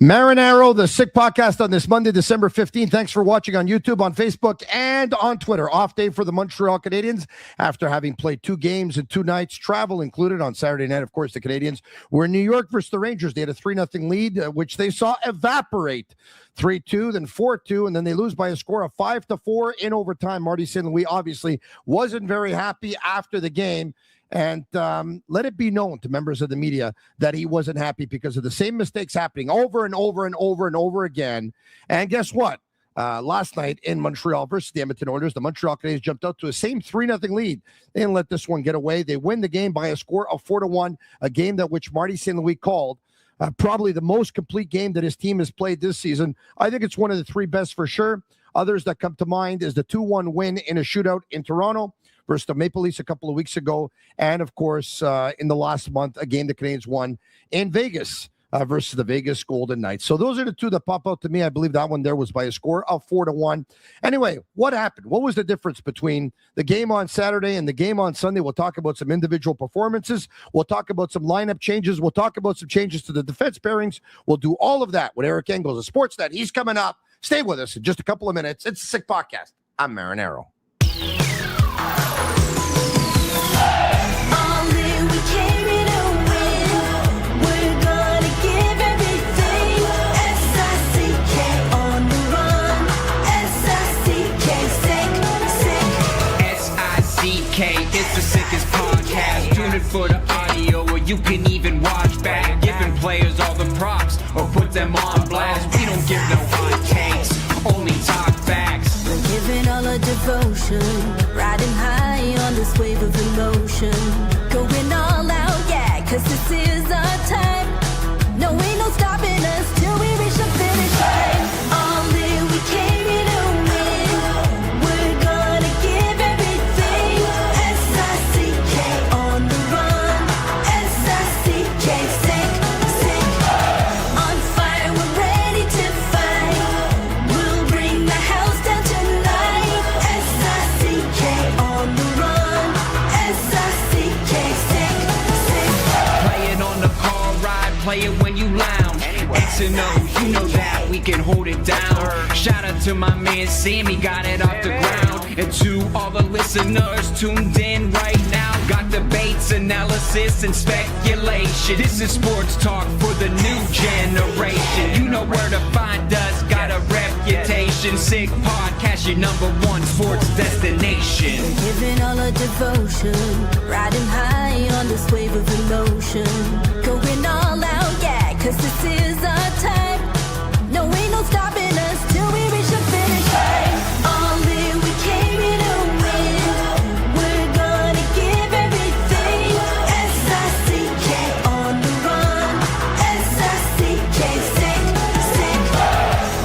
Marinaro, the Sick Podcast on this Monday, December 15th. Thanks for watching on YouTube, on Facebook, and on Twitter. Off day for the Montreal Canadiens after having played 2 games and 2 nights, travel included on Saturday night. Of course, the Canadiens were in New York versus the Rangers. They had a 3-0 lead, which they saw evaporate 3-2, then 4-2, and then they lose by a score of 5-4 in overtime. Marty St. Louis obviously wasn't very happy after the game. And let it be known to members of the media that he wasn't happy because of the same mistakes happening over and over and over and over again. And guess what? Last night in Montreal versus the Edmonton Oilers, the Montreal Canadiens jumped out to a same 3-0 lead. They didn't let this one get away. They win the game by a score of 4-1, a game that which Marty St. Louis called probably the most complete game that his team has played this season. I think it's one of the 3 best for sure. Others that come to mind is the 2-1 win in a shootout in Toronto versus the Maple Leafs a couple of weeks ago. And, of course, in the last month, a game the Canadiens won in Vegas versus the Vegas Golden Knights. So those are the 2 that pop out to me. I believe that one there was by a score of 4-1. Anyway, what happened? What was the difference between the game on Saturday and the game on Sunday? We'll talk about some individual performances. We'll talk about some lineup changes. We'll talk about some changes to the defense pairings. We'll do all of that with Eric Engels of Sportsnet. He's coming up. Stay with us in just a couple of minutes. It's a Sick Podcast. I'm Marinaro. It's the sickest podcast. Tune in for the audio, or you can even watch back. Giving players all the props, or put them on blast. We don't give no hot takes, only talk facts. We're giving all our devotion, riding high on this wave of emotion. Going all out, yeah, 'cause this is our time. No, ain't no stopping us till we reach the finish line. All in, we came here to win. We're gonna give everything. S-I-C-K on the run. S-I-C-K, sick. On fire, we're ready to fight. We'll bring the house down tonight. S-I-C-K on the run. S-I-C-K, sick. Play it on the car ride, play it when you lounge. X and O, you know that we can hold it down. Shout out to my man Sammy, got it off the ground. And to all the listeners tuned in right now, got debates, analysis, and speculation. This is sports talk for the new generation. You know where to find us, got a reputation. Sick Podcast, your #1 sports destination. Giving all our devotion, riding high on this wave of emotion. Going all out, yeah, 'cause this is our time. No, ain't no stopping us till we reach the finish line. All in, we came here to win. We're gonna give everything. S-I-C-K on the run. S-I-C-K, sick.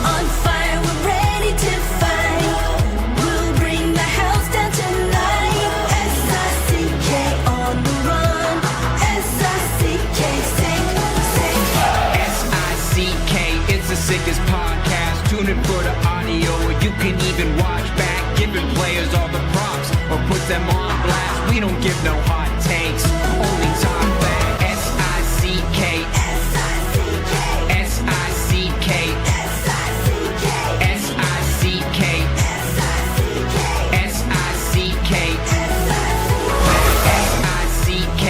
On fire, we're ready to fight. We'll bring the house down tonight. S-I-C-K on the run. S-I-C-K, sick. S-I-C-K, it's the sickest podcast. Tune in for the audio, or you can even watch back. Giving players all the props, or put them on blast. We don't give no hot takes, only talk back. S-I-C-K, S-I-C-K, S-I-C-K, S-I-C-K, S-I-C-K, S-I-C-K, S-I-C-K,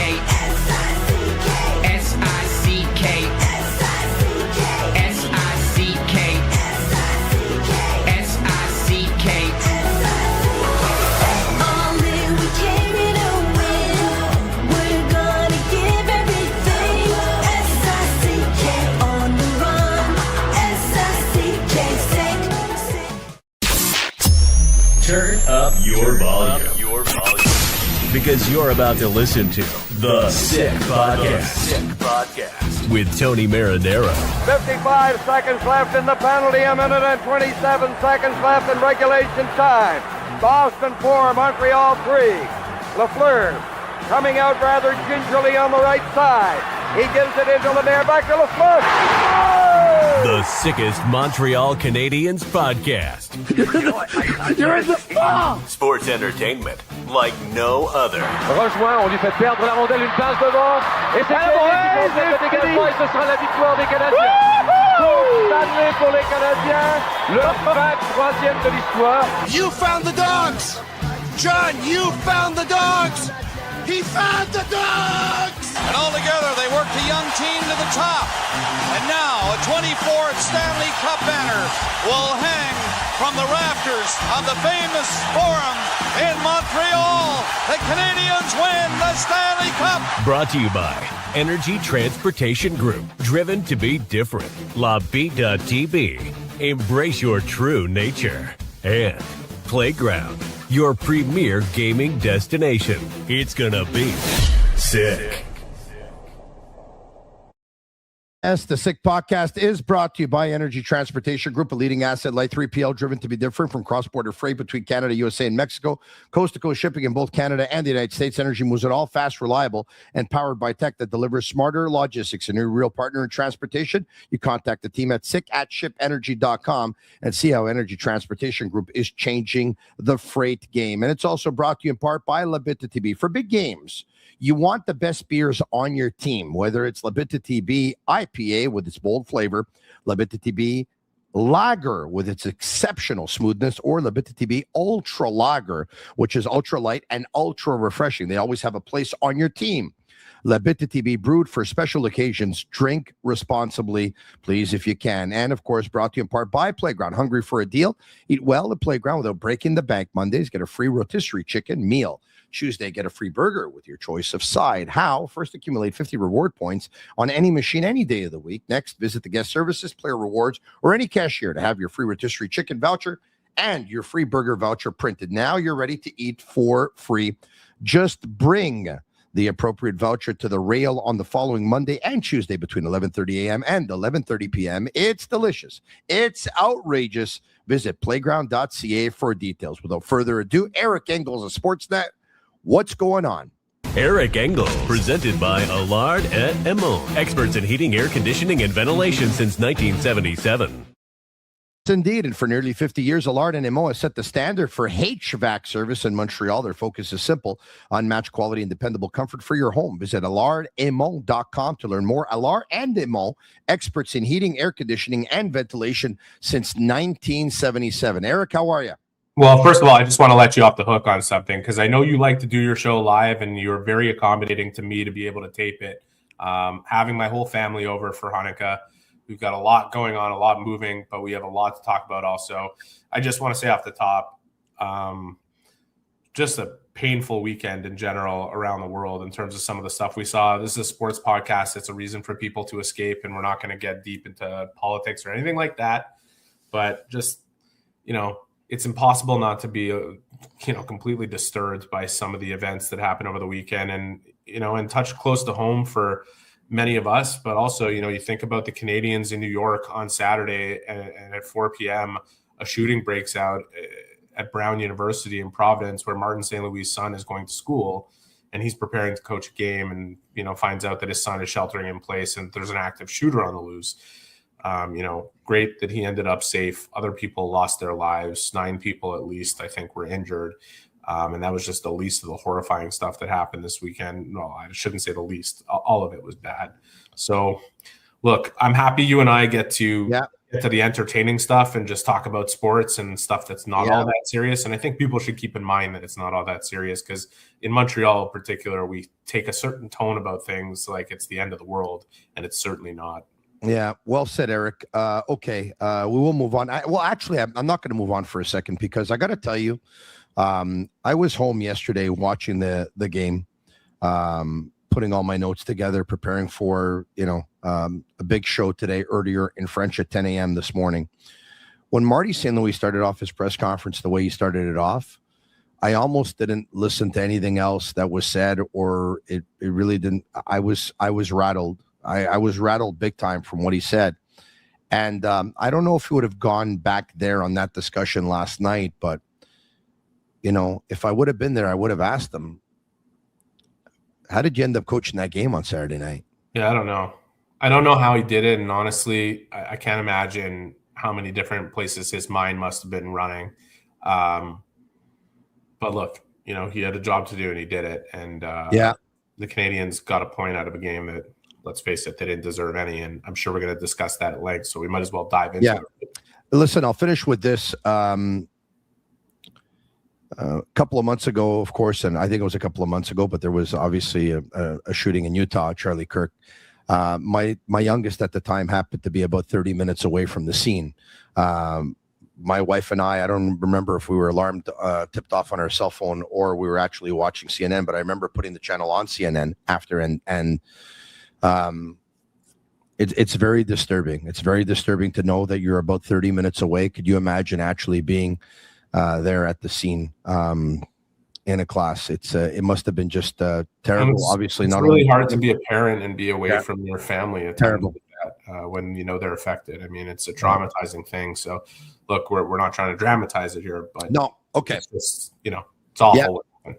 S-I-C-K, S-I-C-K, S-I-C-K, S-I-C-K. All in, we came here to win. We're gonna give everything. S-I-C-K on the run. S-I-C-K, sick. Turn up your volume. Because you're about to listen to The Sick Podcast. With Tony Marinaro. 55 seconds left in the penalty, a minute and 27 seconds left in regulation time. Boston 4, Montreal 3. Lafleur coming out rather gingerly on the right side. He gives it into Lemaire, back to Lafleur. Oh! The sickest Montreal Canadiens podcast. You're in the ball! Sports entertainment like no other. Rejoint, on lui fait perdre la rondelle, une passe devant. Et c'est l'égalisation, et ce sera la victoire des Canadiens. Coupe Stanley pour les Canadiens, le 23e de l'histoire. You found the dogs! John, you found the dogs! He found the dogs! And all together, they worked a young team to the top. And now, a 24th Stanley Cup banner will hang from the rafters of the famous Forum in Montreal. The Canadiens win the Stanley Cup. Brought to you by Energy Transportation Group. Driven to be different. La Vida Tibi. Embrace your true nature. And Playground, your premier gaming destination. It's gonna be sick. Yes, the Sick Podcast is brought to you by Energy Transportation Group, a leading asset light 3PL driven to be different from cross-border freight between Canada, USA, and Mexico. Coast-to-coast shipping in both Canada and the United States. Energy moves it all fast, reliable, and powered by tech that delivers smarter logistics. And your real partner in transportation, you contact the team at sick@shipenergy.com and see how Energy Transportation Group is changing the freight game. And it's also brought to you in part by Bittt TV. For big games, you want the best beers on your team, whether it's Bittt TB IPA with its bold flavor, Bittt TB Lager with its exceptional smoothness, or Bittt TB Ultra Lager, which is ultra light and ultra refreshing. They always have a place on your team. Bittt TB brewed for special occasions. Drink responsibly, please, if you can. And, of course, brought to you in part by Playground. Hungry for a deal? Eat well at Playground without breaking the bank. Mondays, get a free rotisserie chicken meal. Tuesday, get a free burger with your choice of side. How? First, accumulate 50 reward points on any machine any day of the week. Next, visit the guest services, player rewards, or any cashier to have your free rotisserie chicken voucher and your free burger voucher printed. Now you're ready to eat for free. Just bring the appropriate voucher to the rail on the following Monday and Tuesday between 11:30 a.m. and 11:30 p.m. It's delicious. It's outrageous. Visit playground.ca for details. Without further ado, Eric Engels of Sportsnet. What's going on? Eric Engels, presented by Allard et Emon, experts in heating, air conditioning, and ventilation since 1977. Indeed, and for nearly 50 years, Allard and Emon has set the standard for HVAC service in Montreal. Their focus is simple: unmatched quality and dependable comfort for your home. Visit allardemon.com to learn more. Allard and Emon, experts in heating, air conditioning, and ventilation since 1977. Eric, how are you? Well, first of all, I just want to let you off the hook on something, because I know you like to do your show live and you're very accommodating to me to be able to tape it. Having my whole family over for Hanukkah, we've got a lot going on, a lot moving, but we have a lot to talk about also. I just want to say off the top, just a painful weekend in general around the world in terms of some of the stuff we saw. This is a sports podcast. It's a reason for people to escape, and we're not going to get deep into politics or anything like that. But just, it's impossible not to be, completely disturbed by some of the events that happened over the weekend, and touch close to home for many of us. But also, you think about the Canadiens in New York on Saturday, and at 4 p.m., a shooting breaks out at Brown University in Providence, where Martin St. Louis' son is going to school, and he's preparing to coach a game, and finds out that his son is sheltering in place, and there's an active shooter on the loose. Great that he ended up safe. Other people lost their lives. 9 people at least, I think, were injured. And that was just the least of the horrifying stuff that happened this weekend. No, I shouldn't say the least. All of it was bad. So, look, I'm happy you and I get to get to the entertaining stuff and just talk about sports and stuff that's not all that serious. And I think people should keep in mind that it's not all that serious, because in Montreal in particular, we take a certain tone about things like it's the end of the world, and it's certainly not. Yeah, well said, Eric. Okay, we will move on. Actually, I'm not going to move on for a second, because I got to tell you, I was home yesterday watching the game, putting all my notes together, preparing for a big show today earlier in French at 10 a.m. this morning. When Marty St. Louis started off his press conference the way he started it off, I almost didn't listen to anything else that was said, or it really didn't. I was rattled. I was rattled big time from what he said. And I don't know if he would have gone back there on that discussion last night, but, if I would have been there, I would have asked him, how did you end up coaching that game on Saturday night? Yeah, I don't know. I don't know how he did it. And honestly, I can't imagine how many different places his mind must have been running. But look, he had a job to do and he did it. And the Canadiens got a point out of a game that let's face it, they didn't deserve any. And I'm sure we're going to discuss that at length. So we might as well dive into it. Listen, I'll finish with this. A couple of months ago, of course, and I think it was a couple of months ago, but there was obviously a shooting in Utah, Charlie Kirk. My youngest at the time happened to be about 30 minutes away from the scene. My wife and I don't remember if we were alarmed, tipped off on our cell phone, or we were actually watching CNN, but I remember putting the channel on CNN after, and it's very disturbing. It's very disturbing to know that you're about 30 minutes away. Could you imagine actually being there at the scene in a class? It must have been just terrible. Obviously, it's not really only hard to be a parent and be away from your family at terrible when they're affected. I mean, it's a traumatizing thing. So, look, we're not trying to dramatize it here, but no, okay, it's just, it's awful. Yeah.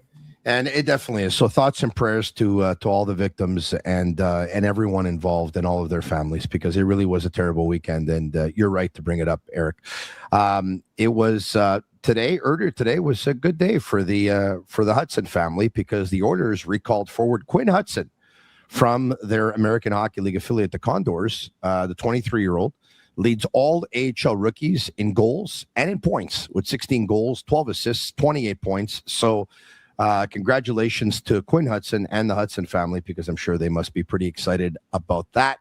And it definitely is. So thoughts and prayers to all the victims and everyone involved and all of their families, because it really was a terrible weekend. And you're right to bring it up, Eric. It was earlier today was a good day for the Hutson family, because the Oilers recalled forward Quinn Hutson from their American Hockey League affiliate, the Condors. The 23-year-old leads all AHL rookies in goals and in points with 16 goals, 12 assists, 28 points. So congratulations to Quinn Hutson and the Hutson family, because I'm sure they must be pretty excited about that.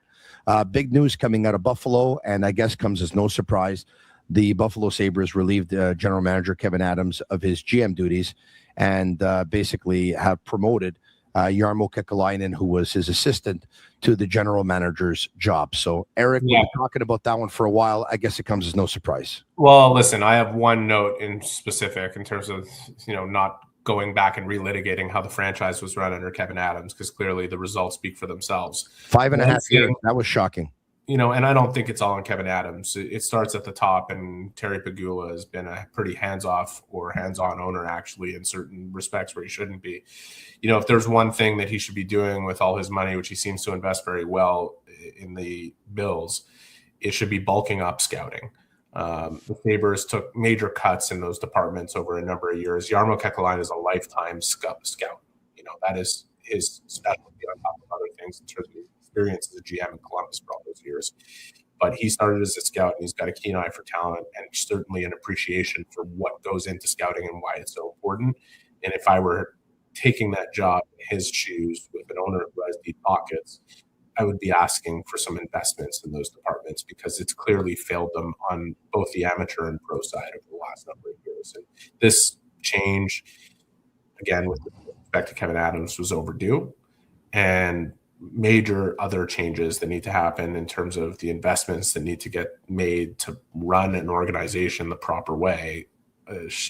Big news coming out of Buffalo, and I guess comes as no surprise. The Buffalo Sabres relieved general manager Kevin Adams of his GM duties and basically have promoted Jarmo Kekalainen, who was his assistant, to the general manager's job. So, Eric, we've been talking about that one for a while. I guess it comes as no surprise. Well, listen, I have one note in specific in terms of, not going back and relitigating how the franchise was run under Kevin Adams, because clearly the results speak for themselves. 5.5 years. That was shocking. And I don't think it's all on Kevin Adams. It starts at the top, and Terry Pegula has been a pretty hands-off or hands-on owner, actually, in certain respects where he shouldn't be. If there's one thing that he should be doing with all his money, which he seems to invest very well in the Bills, it should be bulking up scouting. The Sabres took major cuts in those departments over a number of years. Jarmo Kekalainen is a lifetime scout. That is his specialty on top of other things in terms of experience as a GM in Columbus for all those years. But he started as a scout, and he's got a keen eye for talent and certainly an appreciation for what goes into scouting and why it's so important. And if I were taking that job in his shoes with an owner who has deep pockets, I would be asking for some investments in those departments, because it's clearly failed them on both the amateur and pro side over the last number of years. And this change, again, with respect to Kevin Adams, was overdue. And major other changes that need to happen in terms of the investments that need to get made to run an organization the proper way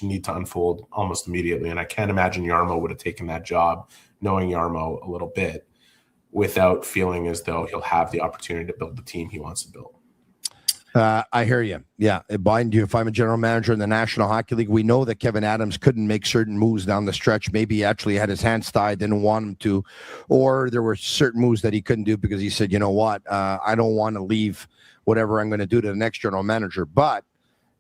need to unfold almost immediately. And I can't imagine Jarmo would have taken that job, knowing Jarmo a little bit, without feeling as though he'll have the opportunity to build the team he wants to build. I hear you. Yeah. Mind you, if I'm a general manager in the National Hockey League, we know that Kevin Adams couldn't make certain moves down the stretch. Maybe he actually had his hands tied, didn't want him to, or there were certain moves that he couldn't do because he said, you know what, I don't want to leave whatever I'm going to do to the next general manager. But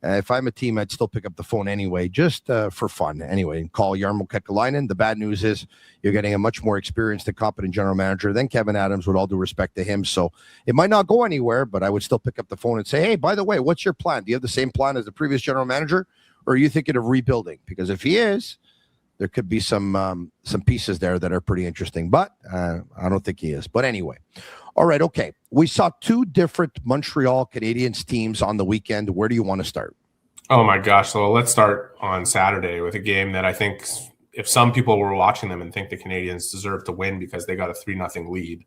if I'm a team, I'd still pick up the phone anyway, just for fun. Anyway, call Jarmo Kekalainen. The bad news is you're getting a much more experienced and competent general manager than Kevin Adams, with all due respect to him. So it might not go anywhere, but I would still pick up the phone and say, hey, by the way, what's your plan? Do you have the same plan as the previous general manager, or are you thinking of rebuilding? Because if he is, there could be some pieces there that are pretty interesting, but I don't think he is. But anyway, all right, okay. We saw two different Montreal Canadiens teams on the weekend. Where do you want to start? Oh my gosh. So let's start on Saturday with a game that I think, if some people were watching them and think the Canadiens deserve to win because they got a 3-0 lead,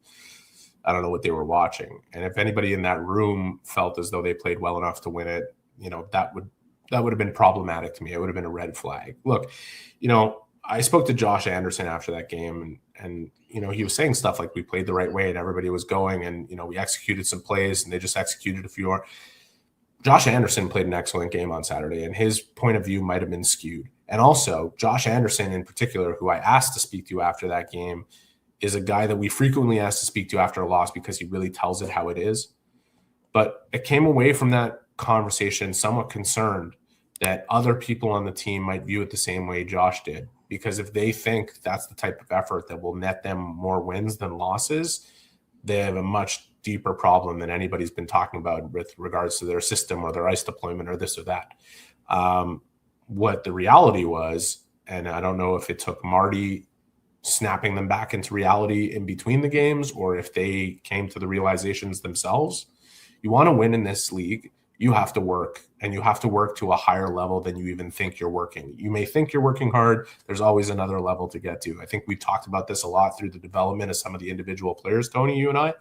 I don't know what they were watching. And if anybody in that room felt as though they played well enough to win it, that would have been problematic to me. It would have been a red flag. Look, I spoke to Josh Anderson after that game, and he was saying stuff like we played the right way and everybody was going, and we executed some plays and they just executed a few more. Josh Anderson played an excellent game on Saturday, and his point of view might have been skewed. And also, Josh Anderson in particular, who I asked to speak to after that game, is a guy that we frequently ask to speak to after a loss because he really tells it how it is. But I came away from that conversation somewhat concerned that other people on the team might view it the same way Josh did. Because if they think that's the type of effort that will net them more wins than losses, they have a much deeper problem than anybody's been talking about with regards to their system or their ice deployment or this or that. What the reality was, and I don't know if it took Marty snapping them back into reality in between the games or if they came to the realizations themselves. You want to win in this league, you have to work, and you have to work to a higher level than you even think you're working. You may think you're working hard. There's always another level to get to. I think we talked about this a lot through the development of some of the individual players, Tony, you and I.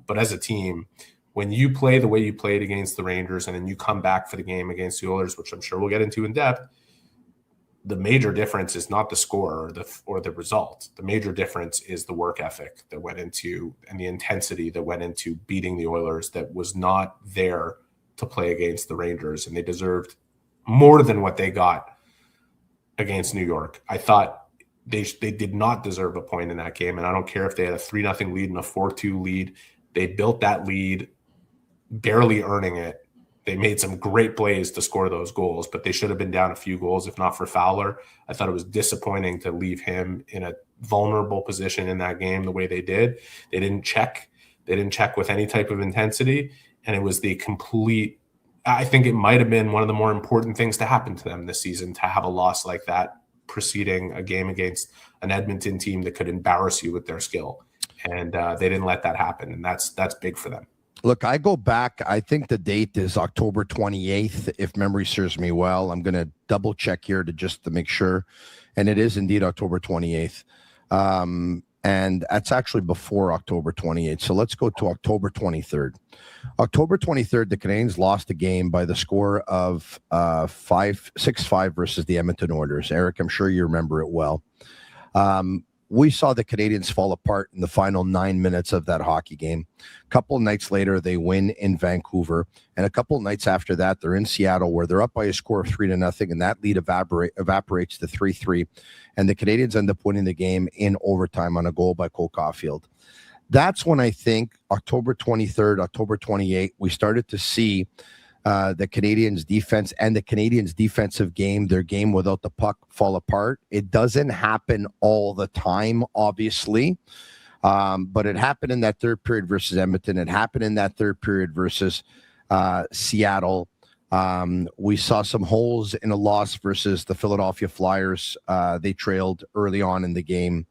But as a team, when you play the way you played against the Rangers and then you come back for the game against the Oilers, which I'm sure we'll get into in depth, the major difference is not the score or the result. The major difference is the work ethic that went into and the intensity that went into beating the Oilers that was not there to play against the Rangers, and they deserved more than what they got against New York. I thought they did not deserve a point in that game, and I don't care if they had a 3-0 lead and a 4-2 lead. They built that lead, barely earning it. They made some great plays to score those goals, but they should have been down a few goals if not for Fowler. I thought it was disappointing to leave him in a vulnerable position in that game the way they did. They didn't check. They didn't check with any type of intensity, and it was the complete – I think it might have been one of the more important things to happen to them this season, to have a loss like that preceding a game against an Edmonton team that could embarrass you with their skill. And they didn't let that happen, and that's big for them. Look, I go back. I think the date is October 28th, if memory serves me well. I'm going to double check here to make sure. And it is indeed October 28th. And that's actually before October 28th. So let's go to October 23rd. October 23rd, the Canadiens lost a game by the score of 6-5 versus the Edmonton Oilers. Eric, I'm sure you remember it well. We saw the Canadiens fall apart in the final 9 minutes of that hockey game. A couple nights later, they win in Vancouver. And a couple nights after that, they're in Seattle, where they're up by a score of 3-0, and that lead evaporates to 3-3. And the Canadiens end up winning the game in overtime on a goal by Cole Caulfield. That's when I think October 23rd, October 28th, we started to see the Canadiens defense and the Canadiens defensive game, their game without the puck, fall apart. It doesn't happen all the time, obviously, but it happened in that third period versus Edmonton. It happened in that third period versus Seattle. We saw some holes in a loss versus the Philadelphia Flyers. They trailed early on in the game.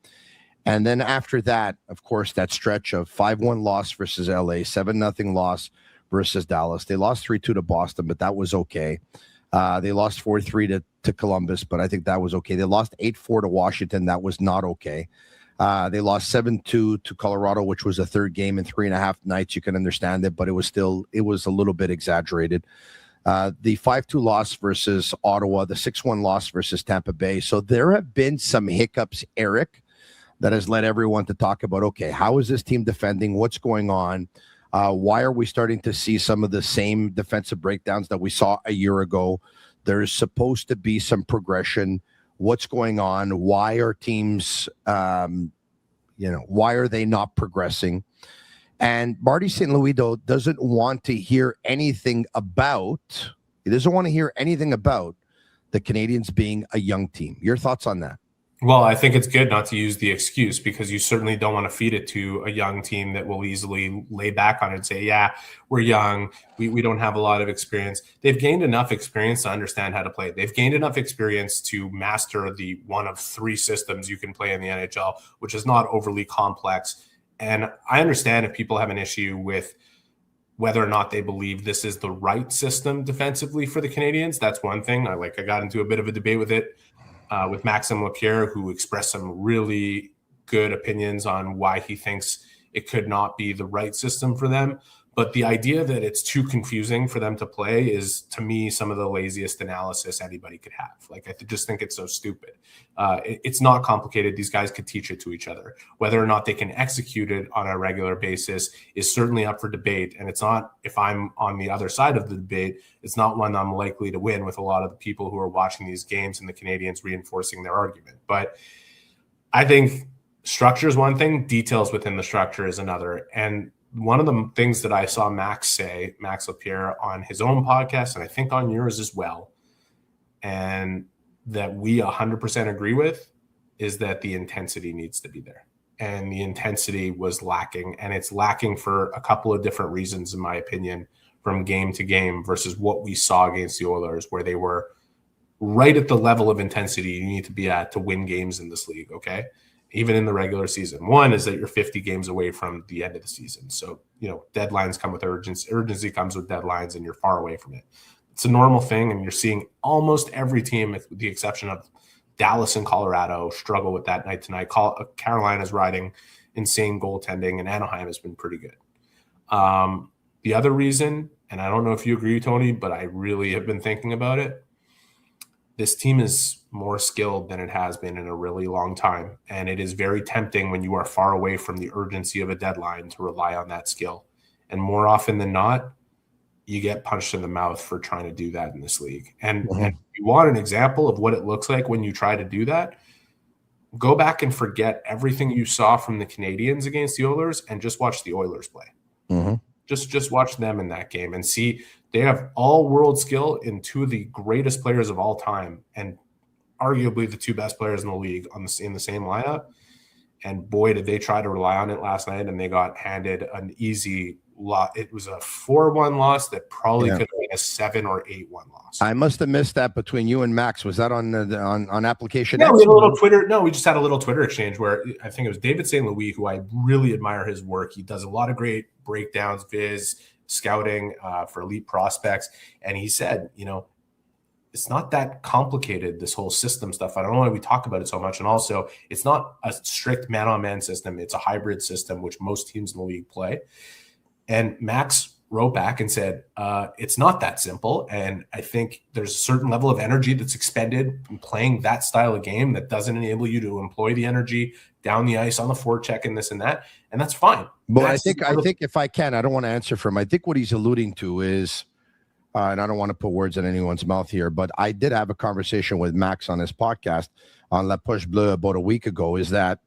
And then after that, of course, that stretch of 5-1 loss versus LA, 7-0 loss versus Dallas. They lost 3-2 to Boston, but that was okay. They lost 4-3 to Columbus, but I think that was okay. They lost 8-4 to Washington. That was not okay. They lost 7-2 to Colorado, which was a third game in 3.5 nights. You can understand it, but it was a little bit exaggerated. The 5-2 loss versus Ottawa, the 6-1 loss versus Tampa Bay. So there have been some hiccups, Eric, that has led everyone to talk about, okay, how is this team defending? What's going on? Why are we starting to see some of the same defensive breakdowns that we saw a year ago? There's supposed to be some progression. What's going on? Why are teams, why are they not progressing? And Marty St. Louis, though, doesn't want to hear anything about the Canadiens being a young team. Your thoughts on that? Well, I think it's good not to use the excuse, because you certainly don't want to feed it to a young team that will easily lay back on it and say, yeah, we're young. We don't have a lot of experience. They've gained enough experience to understand how to play. They've gained enough experience to master the one of 3 systems you can play in the NHL, which is not overly complex. And I understand if people have an issue with whether or not they believe this is the right system defensively for the Canadiens. That's one thing. I got into a bit of a debate with it. With Maxime Lapierre, who expressed some really good opinions on why he thinks it could not be the right system for them. But the idea that it's too confusing for them to play is, to me, some of the laziest analysis anybody could have. I just think it's so stupid. It's not complicated. These guys could teach it to each other. Whether or not they can execute it on a regular basis is certainly up for debate. And it's not, if I'm on the other side of the debate, it's not one I'm likely to win with a lot of the people who are watching these games and the Canadiens reinforcing their argument. But I think structure is one thing, details within the structure is another. And one of the things that I saw Max Lapierre, on his own podcast, and I think on yours as well, and that we 100% agree with, is that the intensity needs to be there. and the intensity was lacking, and it's lacking for a couple of different reasons, in my opinion, from game to game versus what we saw against the Oilers, where they were right at the level of intensity you need to be at to win games in this league, okay? Even in the regular season. One is that you're 50 games away from the end of the season. So, deadlines come with urgency. Urgency comes with deadlines, and you're far away from it. It's a normal thing, and you're seeing almost every team, with the exception of Dallas and Colorado, struggle with that night to night. Carolina's riding insane goaltending, and Anaheim has been pretty good. The other reason, and I don't know if you agree, Tony, but I really have been thinking about it, this team is more skilled than it has been in a really long time, and it is very tempting when you are far away from the urgency of a deadline to rely on that skill. And more often than not, you get punched in the mouth for trying to do that in this league. And if you want an example of what it looks like when you try to do that, go back and forget everything you saw from the Canadiens against the Oilers and just watch the Oilers play. Just watch them in that game and see they have all world skill in two of the greatest players of all time and arguably the two best players in the league in the same lineup. And boy, did they try to rely on it last night, and they got handed an easy loss. It was a 4-1 loss that probably could have been a 7 or 8-1 loss. I must have missed that between you and Max. Was that on application? No, we had a little Twitter. No, we just had a little Twitter exchange where I think it was David St. Louis, who I really admire his work. He does a lot of great breakdowns, scouting for elite prospects. And he said, it's not that complicated, this whole system stuff. I don't know why we talk about it so much. And also, it's not a strict man-on-man system. It's a hybrid system, which most teams in the league play. And Max wrote back and said, it's not that simple. And I think there's a certain level of energy that's expended in playing that style of game that doesn't enable you to employ the energy down the ice on the forecheck and this and that. And that's fine. But I think if I can, I don't want to answer for him. I think what he's alluding to is, and I don't want to put words in anyone's mouth here, but I did have a conversation with Max on his podcast on La Poche Bleue about a week ago, is that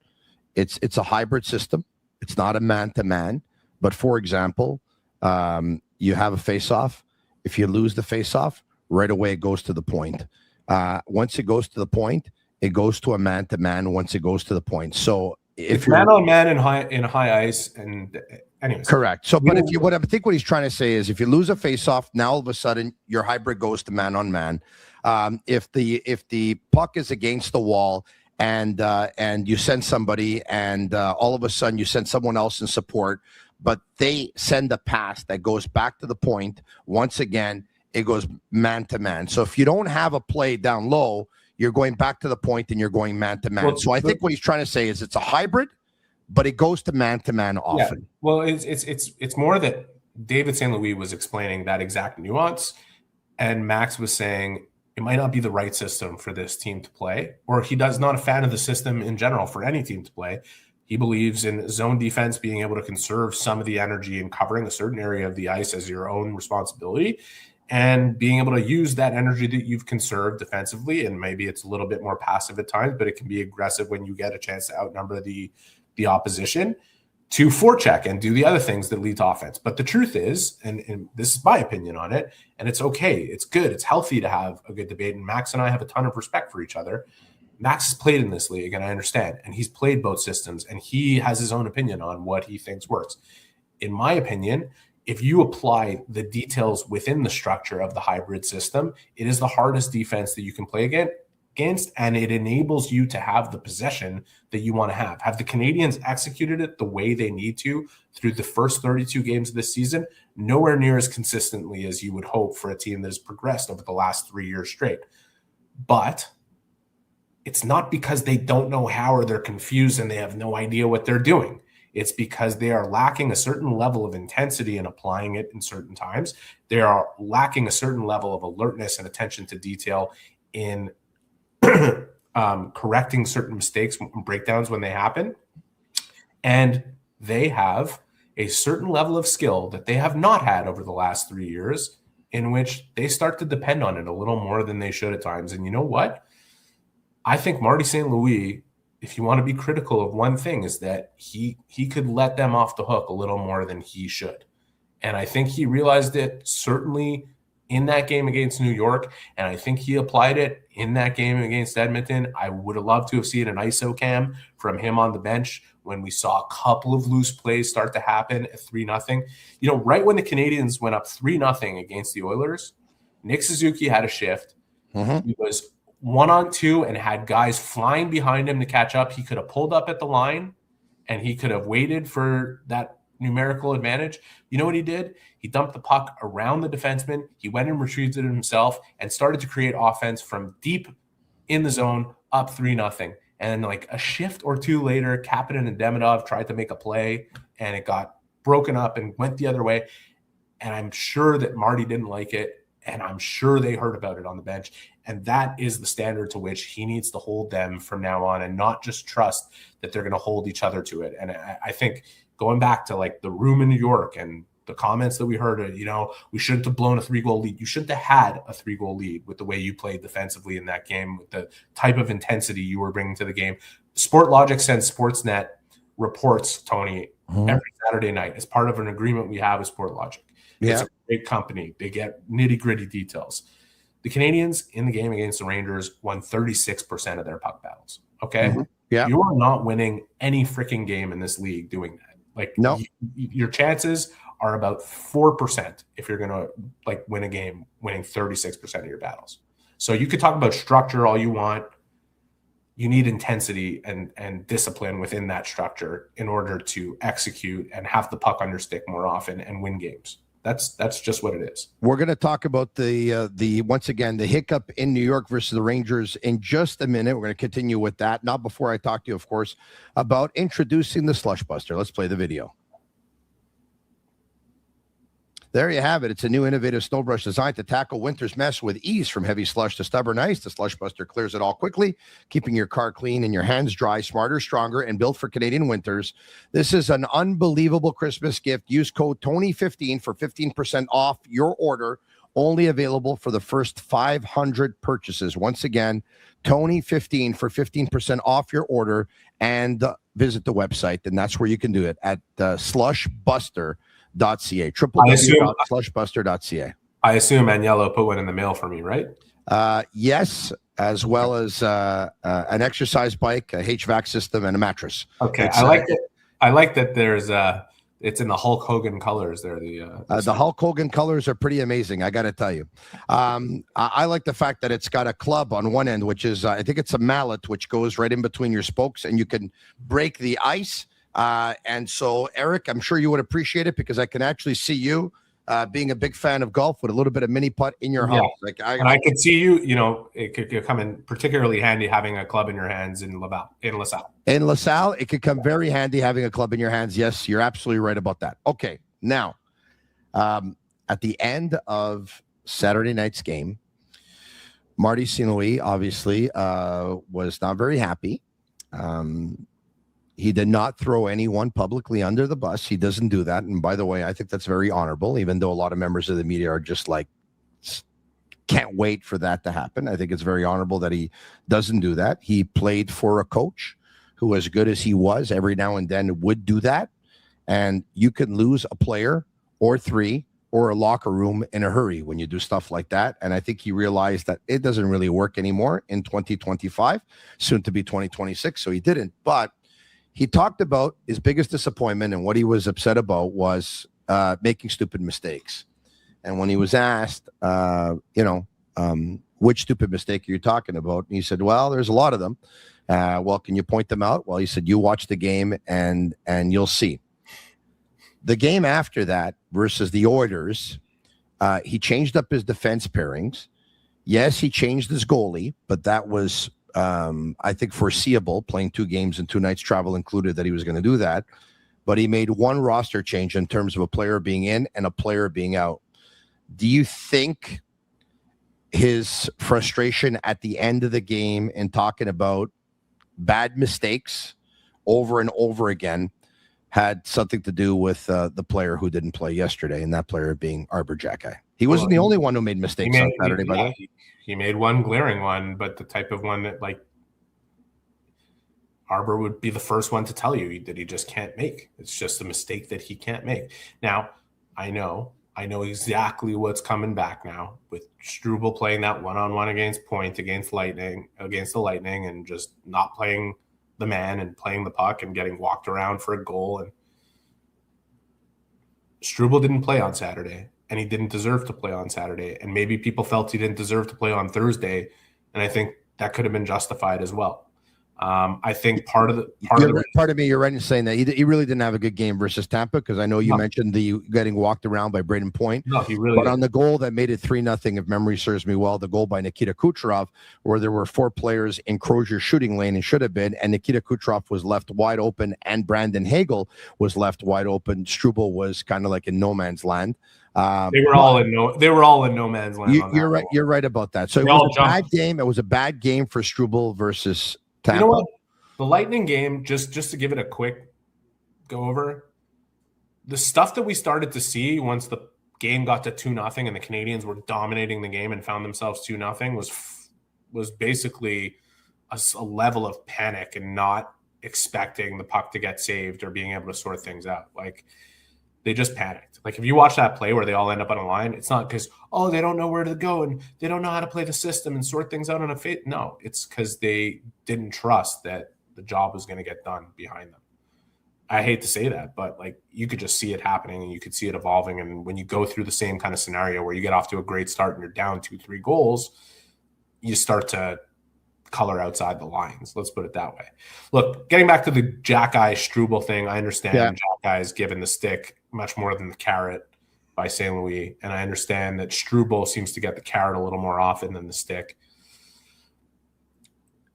it's a hybrid system. It's not a man-to-man. But for example, you have a face-off. If you lose the face-off, right away it goes to the point. Once it goes to the point, it goes to a man-to-man once it goes to the point. So if you're man-on-man in high ice, and anyways. Correct. So, but what I think what he's trying to say is, if you lose a face-off, now all of a sudden your hybrid goes to man-on-man. If the puck is against the wall and you send somebody, and all of a sudden you send someone else in support, but they send a pass that goes back to the point, once again, it goes man-to-man. So if you don't have a play down low, you're going back to the point and you're going man-to-man. Well, so I think what he's trying to say is it's a hybrid, but it goes to man-to-man often. Yeah. Well, it's more that David St. Louis was explaining that exact nuance, and Max was saying it might not be the right system for this team to play, or he does not a fan of the system in general for any team to play. He believes in zone defense, being able to conserve some of the energy and covering a certain area of the ice as your own responsibility, and being able to use that energy that you've conserved defensively. And maybe it's a little bit more passive at times, but it can be aggressive when you get a chance to outnumber the opposition, to forecheck and do the other things that lead to offense. But the truth is, and this is my opinion on it, and it's okay, it's good, it's healthy to have a good debate. And Max and I have a ton of respect for each other. Max has played in this league, and I understand, and he's played both systems, and he has his own opinion on what he thinks works. In my opinion, if you apply the details within the structure of the hybrid system, it is the hardest defense that you can play against, and it enables you to have the possession that you want to have. Have the Canadiens executed it the way they need to through the first 32 games of this season? Nowhere near as consistently as you would hope for a team that has progressed over the last 3 years straight. But it's not because they don't know how, or they're confused and they have no idea what they're doing. It's because they are lacking a certain level of intensity in applying it in certain times. They are lacking a certain level of alertness and attention to detail in correcting certain mistakes and breakdowns when they happen. And they have a certain level of skill that they have not had over the last 3 years, in which they start to depend on it a little more than they should at times. And you know what? I think Marty St. Louis, if you want to be critical of one thing, is that he could let them off the hook a little more than he should. And I think he realized it certainly in that game against New York, and I think he applied it in that game against Edmonton. I would have loved to have seen an ISO cam from him on the bench when we saw a couple of loose plays start to happen at 3-0. Right when the Canadiens went up 3-0 against the Oilers, Nick Suzuki had a shift. He was 1-on-2 and had guys flying behind him to catch up. He could have pulled up at the line and he could have waited for that numerical advantage. You know what he did? He dumped the puck around the defenseman. He went and retrieved it himself and started to create offense from deep in the zone up 3-0. And like a shift or two later, Kapanen and Demidov tried to make a play and it got broken up and went the other way. And I'm sure that Marty didn't like it. And I'm sure they heard about it on the bench. And that is the standard to which he needs to hold them from now on and not just trust that they're going to hold each other to it. And I think going back to like the room in New York and the comments that we heard, we shouldn't have blown a 3-goal lead. You shouldn't have had a 3-goal lead with the way you played defensively in that game, with the type of intensity you were bringing to the game. Sportlogic sends Sportsnet reports, Tony, every Saturday night as part of an agreement we have with Sportlogic. Yeah. It's a great company. They get nitty-gritty details. The Canadiens in the game against the Rangers won 36% of their puck battles. Okay? Yeah. You are not winning any freaking game in this league doing that. Like, no. Your chances are about 4% if you're going to like win a game winning 36% of your battles. So you could talk about structure all you want. You need intensity and discipline within that structure in order to execute and have the puck on your stick more often and win games. That's just what it is. We're going to talk about the once again the hiccup in New York versus the Rangers in just a minute. We're going to continue with that. Not before I talk to you, of course, about introducing the Slushbuster. Let's play the video. There you have it. It's a new innovative snow brush designed to tackle winter's mess with ease. From heavy slush to stubborn ice, the Slushbuster clears it all quickly, keeping your car clean and your hands dry. Smarter, stronger, and built for Canadian winters. This is an unbelievable Christmas gift. Use code TONY15 for 15% off your order. Only available for the first 500 purchases. Once again, TONY15 for 15% off your order, and visit the website, and that's where you can do it at Slushbuster.ca. www.slushbuster.ca. I assume Agnello put one in the mail for me, right? Yes, as well as an exercise bike, a HVAC system, and a mattress. Okay, I like it. I like that. There's it's in the Hulk Hogan colors. There, the Hulk Hogan colors are pretty amazing. I got to tell you, I like the fact that it's got a club on one end, which is I think it's a mallet, which goes right in between your spokes, and you can break the ice. And so, Eric, I'm sure you would appreciate it because I can actually see you being a big fan of golf with a little bit of mini putt in your house. Like I could see you. It could come in particularly handy having a club in your hands in LaSalle. In LaSalle, it could come very handy having a club in your hands. Yes, you're absolutely right about that. Okay, now, at the end of Saturday night's game, Marty St. Louis obviously was not very happy. He did not throw anyone publicly under the bus. He doesn't do that. And by the way, I think that's very honorable, even though a lot of members of the media are just like, can't wait for that to happen. I think it's very honorable that he doesn't do that. He played for a coach who, as good as he was, every now and then would do that. And you can lose a player or three or a locker room in a hurry when you do stuff like that. And I think he realized that it doesn't really work anymore in 2025, soon to be 2026. So he didn't. But he talked about his biggest disappointment, and what he was upset about was making stupid mistakes. And when he was asked, which stupid mistake are you talking about? And he said, well, there's a lot of them. Well, can you point them out? Well, he said, you watch the game and you'll see. The game after that versus the Oilers, he changed up his defense pairings. Yes, he changed his goalie, but that was I think foreseeable, playing 2 games and 2 nights travel included, that he was going to do that. But he made one roster change in terms of a player being in and a player being out. Do you think his frustration at the end of the game and talking about bad mistakes over and over again had something to do with the player who didn't play yesterday, and that player being Arber Xhekaj? He wasn't the only one who made mistakes on Saturday, by the way. He made one glaring one, but the type of one that, like, Arber would be the first one to tell you that he just can't make. It's just a mistake that he can't make. Now, I know exactly what's coming back now with Struble playing that one-on-one against Point, against the Lightning, and just not playing the man and playing the puck and getting walked around for a goal. And Struble didn't play on Saturday, and he didn't deserve to play on Saturday. And maybe people felt he didn't deserve to play on Thursday, and I think that could have been justified as well. I think part of me, you're right in saying that he really didn't have a good game versus Tampa, because I know you mentioned the getting walked around by Braden Point. No, he really. But on the goal that made it 3-0, if memory serves me well, the goal by Nikita Kucherov, where there were 4 players in Crozier's shooting lane and should have been, and Nikita Kucherov was left wide open, and Brandon Hagel was left wide open. Struble was kind of like in no man's land. They were all in no man's land. You're right. You're right about that. So it was a bad game. It was a bad game for Struble versus Tampa. You know what? The Lightning game, just to give it a quick go over, the stuff that we started to see once the game got to 2-0 and the Canadiens were dominating the game and found themselves 2-0 was basically a level of panic and not expecting the puck to get saved or being able to sort things out. Like, they just panicked. Like, if you watch that play where they all end up on a line, it's not because, they don't know where to go and they don't know how to play the system and sort things out on a fate. No, it's because they didn't trust that the job was going to get done behind them. I hate to say that, but like, you could just see it happening and you could see it evolving. And when you go through the same kind of scenario where you get off to a great start and you're down 2-3 goals, you start to color outside the lines. Let's put it that way. Look, getting back to the Xhekaj Struble thing, I understand Xhekaj is given the stick much more than the carrot by St. Louis. And I understand that Struble seems to get the carrot a little more often than the stick.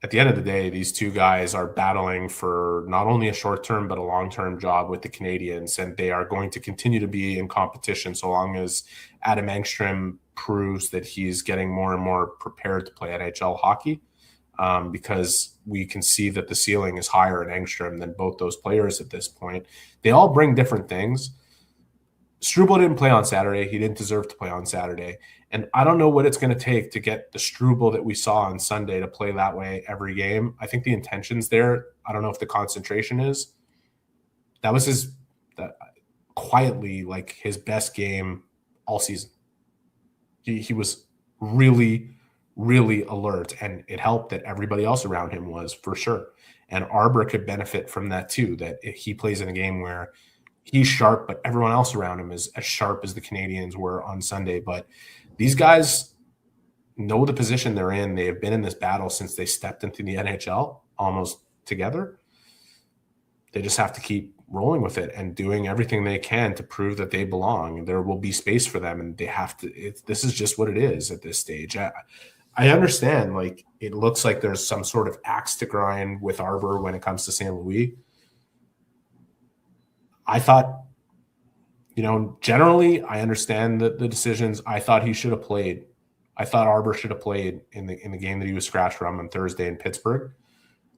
At the end of the day, these two guys are battling for not only a short-term but a long-term job with the Canadiens, and they are going to continue to be in competition so long as Adam Engstrom proves that he's getting more and more prepared to play NHL hockey, because we can see that the ceiling is higher in Engstrom than both those players at this point. They all bring different things. Struble didn't play on Saturday. He didn't deserve to play on Saturday. And I don't know what it's going to take to get the Struble that we saw on Sunday to play that way every game. I think the intention's there. I don't know if the concentration is. That was quietly like his best game all season. He was really, really alert, and it helped that everybody else around him was, for sure. And Arber could benefit from that too, that if he plays in a game where he's sharp, but everyone else around him is as sharp as the Canadiens were on Sunday. But these guys know the position they're in. They have been in this battle since they stepped into the NHL almost together. They just have to keep rolling with it and doing everything they can to prove that they belong. There will be space for them, and they have to. This is just what it is at this stage. I understand, like, it looks like there's some sort of axe to grind with Arber when it comes to St. Louis. I thought, generally, I understand the decisions. I thought he should have played. I thought Arber should have played in the game that he was scratched from on Thursday in Pittsburgh.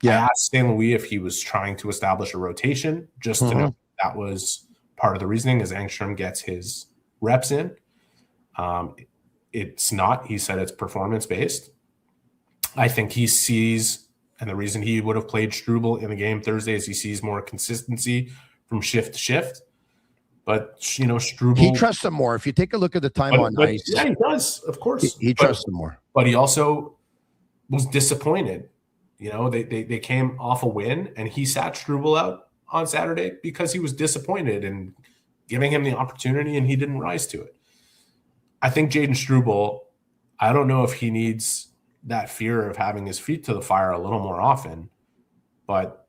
Yeah. I asked St. Louis if he was trying to establish a rotation, just to know that was part of the reasoning, as Engstrom gets his reps in. It's not. He said it's performance-based. I think he sees, and the reason he would have played Struble in the game Thursday is he sees more consistency from shift to shift. But, Struble... He trusts him more. If you take a look at the time on ice... Yeah, he does, of course. He trusts him more. But he also was disappointed. They came off a win, and he sat Struble out on Saturday because he was disappointed in giving him the opportunity, and he didn't rise to it. I think Jayden Struble, I don't know if he needs that fear of having his feet to the fire a little more often, but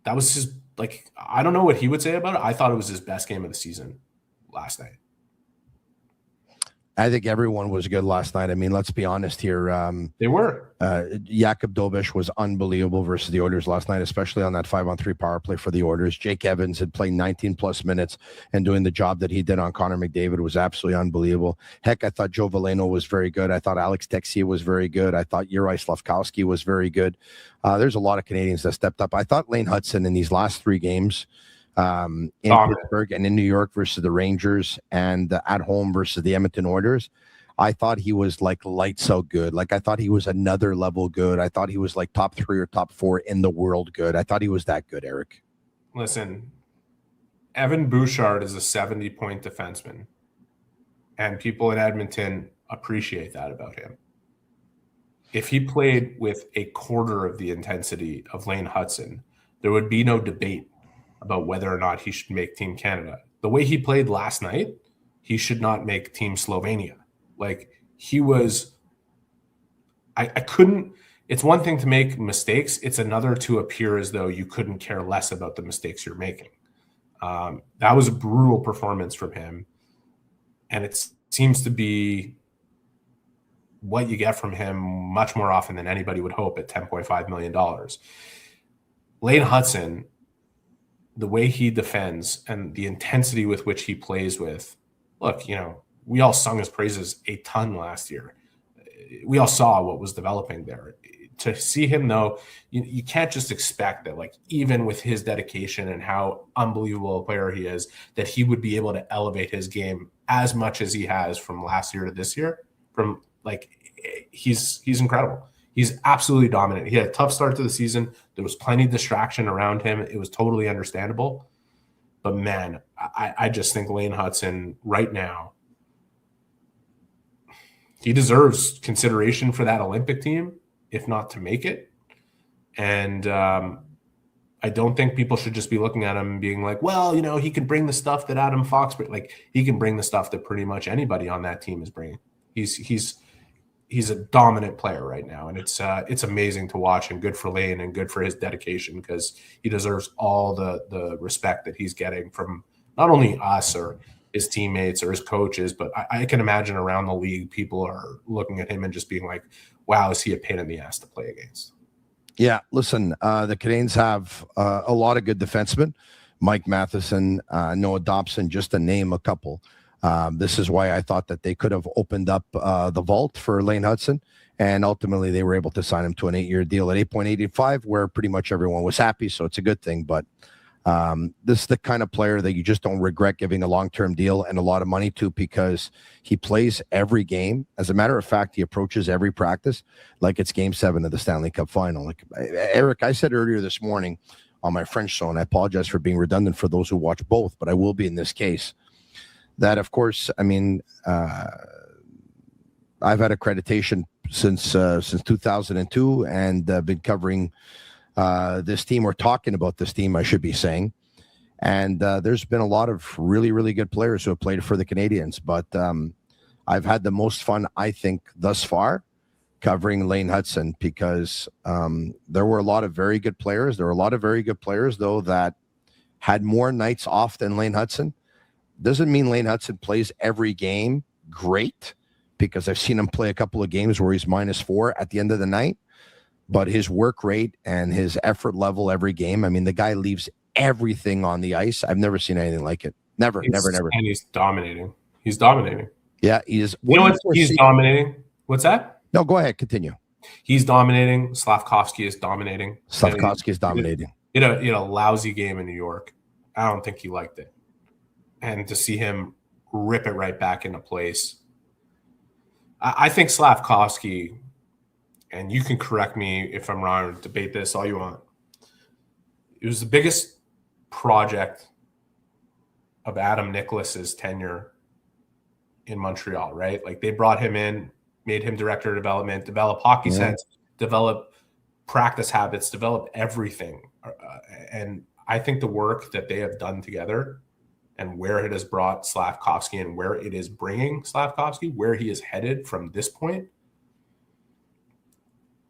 that was his... Like, I don't know what he would say about it. I thought it was his best game of the season last night. I think everyone was good last night. I mean, let's be honest here. They were. Jakub Dobiš was unbelievable versus the Oilers last night, especially on that 5-on-3 power play for the Oilers. Jake Evans had played 19-plus minutes, and doing the job that he did on Connor McDavid was absolutely unbelievable. Heck, I thought Joe Veleno was very good. I thought Alex Texier was very good. I thought Juraj Slafkovsky was very good. There's a lot of Canadians that stepped up. I thought Lane Hutson in these last 3 games, in Pittsburgh and in New York versus the Rangers, and at home versus the Edmonton Oilers, I thought he was like lights out good. Like, I thought he was another level good. I thought he was like top 3 or top 4 in the world good. I thought he was that good, Eric. Listen, Evan Bouchard is a 70-point defenseman, and people in Edmonton appreciate that about him. if he played with a quarter of the intensity of Lane Hutson, there would be no debate about whether or not he should make Team Canada. The way he played last night, he should not make Team Slovenia. Like, he was, I couldn't, it's one thing to make mistakes. It's another to appear as though you couldn't care less about the mistakes you're making. That was a brutal performance from him. And it seems to be what you get from him much more often than anybody would hope at $10.5 million. Lane Hutson, the way he defends and the intensity with which he plays with, look, you know, we all sung his praises a ton last year. We all saw what was developing there. To see him, though, you can't just expect that, like, even with his dedication and how unbelievable a player he is, that he would be able to elevate his game as much as he has from last year to this year. From, like, he's incredible. He's absolutely dominant. He had a tough start to the season. There was plenty of distraction around him. It was totally understandable. But, man, I just think Lane Hutson right now, he deserves consideration for that Olympic team, if not to make it. And I don't think people should just be looking at him and being like, well, you know, he can bring the stuff that Adam Fox, like, he can bring the stuff that pretty much anybody on that team is bringing. He's a dominant player right now, and it's amazing to watch, and good for Lane and good for his dedication, because he deserves all the respect that he's getting from not only us or his teammates or his coaches, but I can imagine around the league, people are looking at him and just being like, wow, is he a pain in the ass to play against? Yeah, listen, the Canadiens have a lot of good defensemen. Mike Matheson, Noah Dobson, just to name a couple. This is why I thought that they could have opened up the vault for Lane Hutson, and ultimately they were able to sign him to an 8-year deal at $8.85, where pretty much everyone was happy, so it's a good thing. But this is the kind of player that you just don't regret giving a long-term deal and a lot of money to, because he plays every game. As a matter of fact, he approaches every practice like it's Game 7 of the Stanley Cup Final. Like, Eric, I said earlier this morning on my French show, and I apologize for being redundant for those who watch both, but I will be in this case, that, of course, I mean, I've had accreditation since 2002, and been covering this team, or talking about this team, I should be saying. And there's been a lot of really, really good players who have played for the Canadiens. But I've had the most fun, I think, thus far covering Lane Hutson, because there were a lot of very good players. There were a lot of very good players, though, that had more nights off than Lane Hutson. Doesn't mean Lane Hutson plays every game great, because I've seen him play a couple of games where he's -4 at the end of the night. But his work rate and his effort level every game, I mean, the guy leaves everything on the ice. I've never seen anything like it. Never. And he's dominating. He's dominating. Yeah, he is. You know what? He's dominating. What's that? No, go ahead. Continue. He's dominating. Slafkovsky is dominating. Slafkovsky is dominating. In a lousy game in New York, I don't think he liked it. And to see him rip it right back into place, I think Slafkovsky, and you can correct me if I'm wrong or debate this all you want, it was the biggest project of Adam Nicholas's tenure in Montreal, right? Like, they brought him in, made him director of development, develop hockey sense, develop practice habits, develop everything. And I think the work that they have done together, and where it has brought Slafkovsky and where it is bringing Slafkovsky, where he is headed from this point,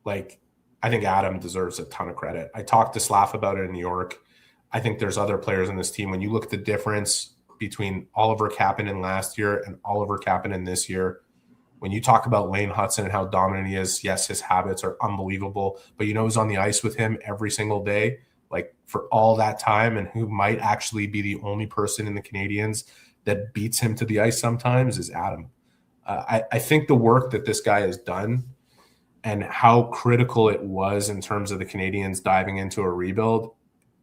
like, I think Adam deserves a ton of credit. I talked to Slaf about it in New York. I think there's other players in this team. When you look at the difference between Oliver Kapanen last year and Oliver Kapanen this year, when you talk about Lane Hutson and how dominant he is, yes, his habits are unbelievable, but you know who's on the ice with him every single day, like, for all that time, and who might actually be the only person in the Canadiens that beats him to the ice sometimes, is Adam. I think the work that this guy has done and how critical it was in terms of the Canadiens diving into a rebuild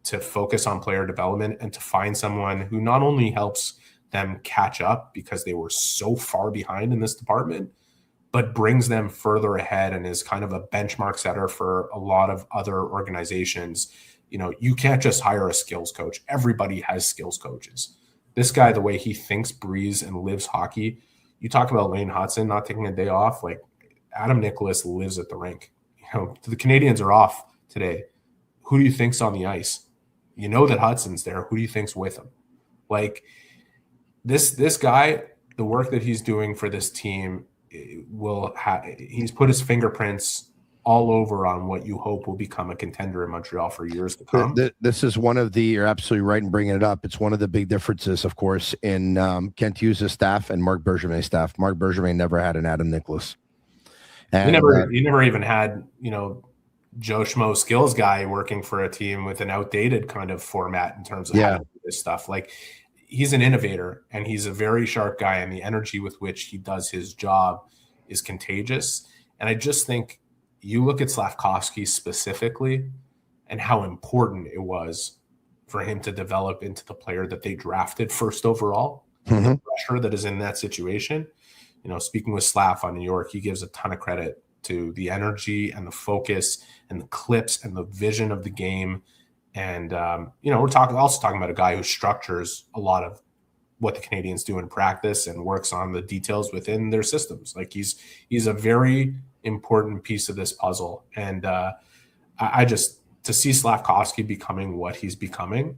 to focus on player development and to find someone who not only helps them catch up because they were so far behind in this department, but brings them further ahead and is kind of a benchmark setter for a lot of other organizations. You know, you can't just hire a skills coach. Everybody has skills coaches. This guy, the way he thinks, breathes, and lives hockey. You talk about Lane Hutson not taking a day off. Like, Adam Nicholas lives at the rink. The Canadiens are off today. Who do you think's on the ice? You know that Hutson's there. Who do you think's with him? Like this guy, the work that he's doing for this team he's put his fingerprints all over on what you hope will become a contender in Montreal for years to come. This is one of the, you're absolutely right in bringing it up. It's one of the big differences, of course, in Kent Hughes' staff and Marc Bergevin's staff. Marc Bergevin never had an Adam Nicholas. And, he never even had, Joe Schmo skills guy working for a team with an outdated kind of format in terms of how to do this stuff. Like, he's an innovator and he's a very sharp guy, and the energy with which he does his job is contagious. And I just think you look at Slafkovsky specifically and how important it was for him to develop into the player that they drafted first overall. Mm-hmm. The pressure that is in that situation. Speaking with Slav on New York, he gives a ton of credit to the energy and the focus and the clips and the vision of the game. And, we're also talking about a guy who structures a lot of what the Canadiens do in practice and works on the details within their systems. Like he's a very important piece of this puzzle. And I just, to see Slafkovsky becoming what he's becoming,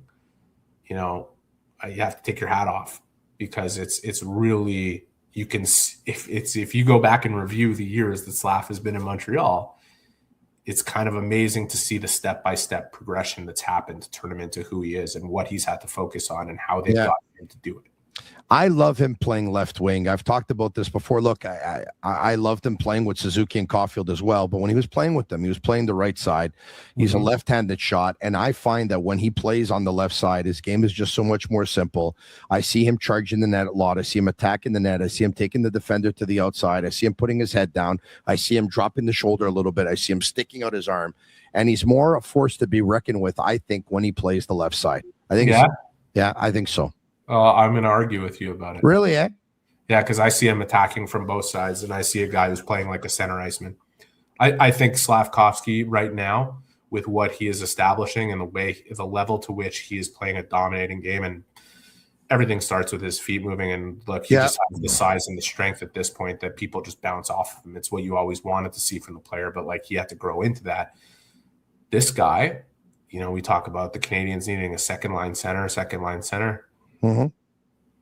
you have to take your hat off, because it's really, you can, if you go back and review the years that Slav has been in Montreal, it's kind of amazing to see the step-by-step progression that's happened to turn him into who he is and what he's had to focus on and how they've got him to do it. I love him playing left wing. I've talked about this before. Look, I loved him playing with Suzuki and Caulfield as well. But when he was playing with them, he was playing the right side. He's a left-handed shot. And I find that when he plays on the left side, his game is just so much more simple. I see him charging the net a lot. I see him attacking the net. I see him taking the defender to the outside. I see him putting his head down. I see him dropping the shoulder a little bit. I see him sticking out his arm. And he's more a force to be reckoned with, I think, when he plays the left side. I think I think so. I'm going to argue with you about it. Really, eh? Yeah, because I see him attacking from both sides, and I see a guy who's playing like a center iceman. I think Slafkovsky right now, with what he is establishing and the level to which he is playing a dominating game, and everything starts with his feet moving. And look, he just has the size and the strength at this point that people just bounce off of him. It's what you always wanted to see from the player, but like he had to grow into that. This guy, we talk about the Canadiens needing a second line center. Mm-hmm.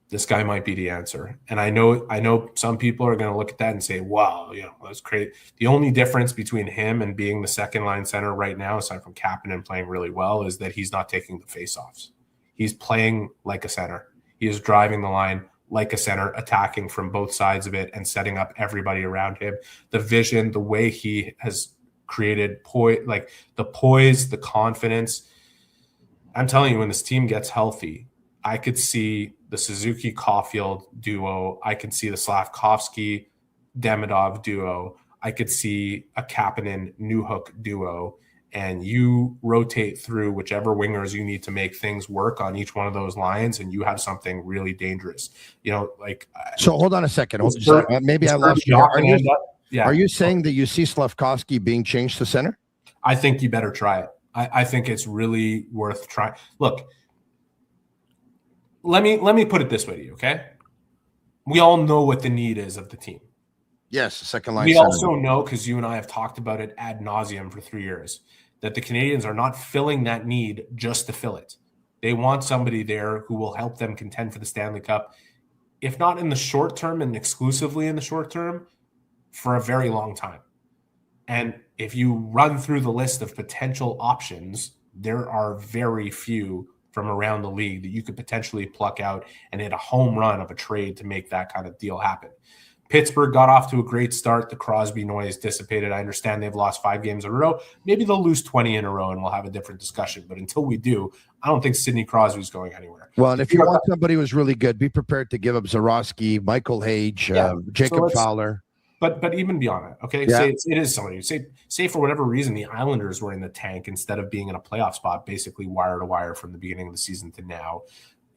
This guy might be the answer. And I know some people are going to look at that and say, wow, that's crazy. The only difference between him and being the second line center right now, aside from Kapanen playing really well, is that he's not taking the faceoffs. He's playing like a center. He is driving the line like a center, attacking from both sides of it and setting up everybody around him. The vision, the way he has created the poise, the confidence. I'm telling you, when this team gets healthy, I could see the Suzuki-Caulfield duo. I could see the Slafkovsky-Demidov duo. I could see a Kapanen-Newhook duo. And you rotate through whichever wingers you need to make things work on each one of those lines, and you have something really dangerous. So hold on a second. Maybe I lost you. Are you saying that you see Slafkovsky being changed to center? I think you better try it. I think it's really worth trying. Look, let me put it this way to you, okay? We all know what the need is of the team. Yes, second line. We also know, because you and I have talked about it ad nauseum for 3 years, that the Canadiens are not filling that need just to fill it. They want somebody there who will help them contend for the Stanley Cup, if not in the short term and exclusively in the short term, for a very long time. And if you run through the list of potential options, there are very few from around the league that you could potentially pluck out and hit a home run of a trade to make that kind of deal happen. Pittsburgh got off to a great start. The Crosby noise dissipated. I understand they've lost 5 games in a row. Maybe they'll lose 20 in a row and we'll have a different discussion. But until we do, I don't think Sidney Crosby's going anywhere. Well, and if you want somebody who's really good, be prepared to give up Zarowski, Michael Hage, Jacob Fowler. But even beyond that, okay, say it is somebody. Say for whatever reason the Islanders were in the tank instead of being in a playoff spot, basically wire to wire from the beginning of the season to now.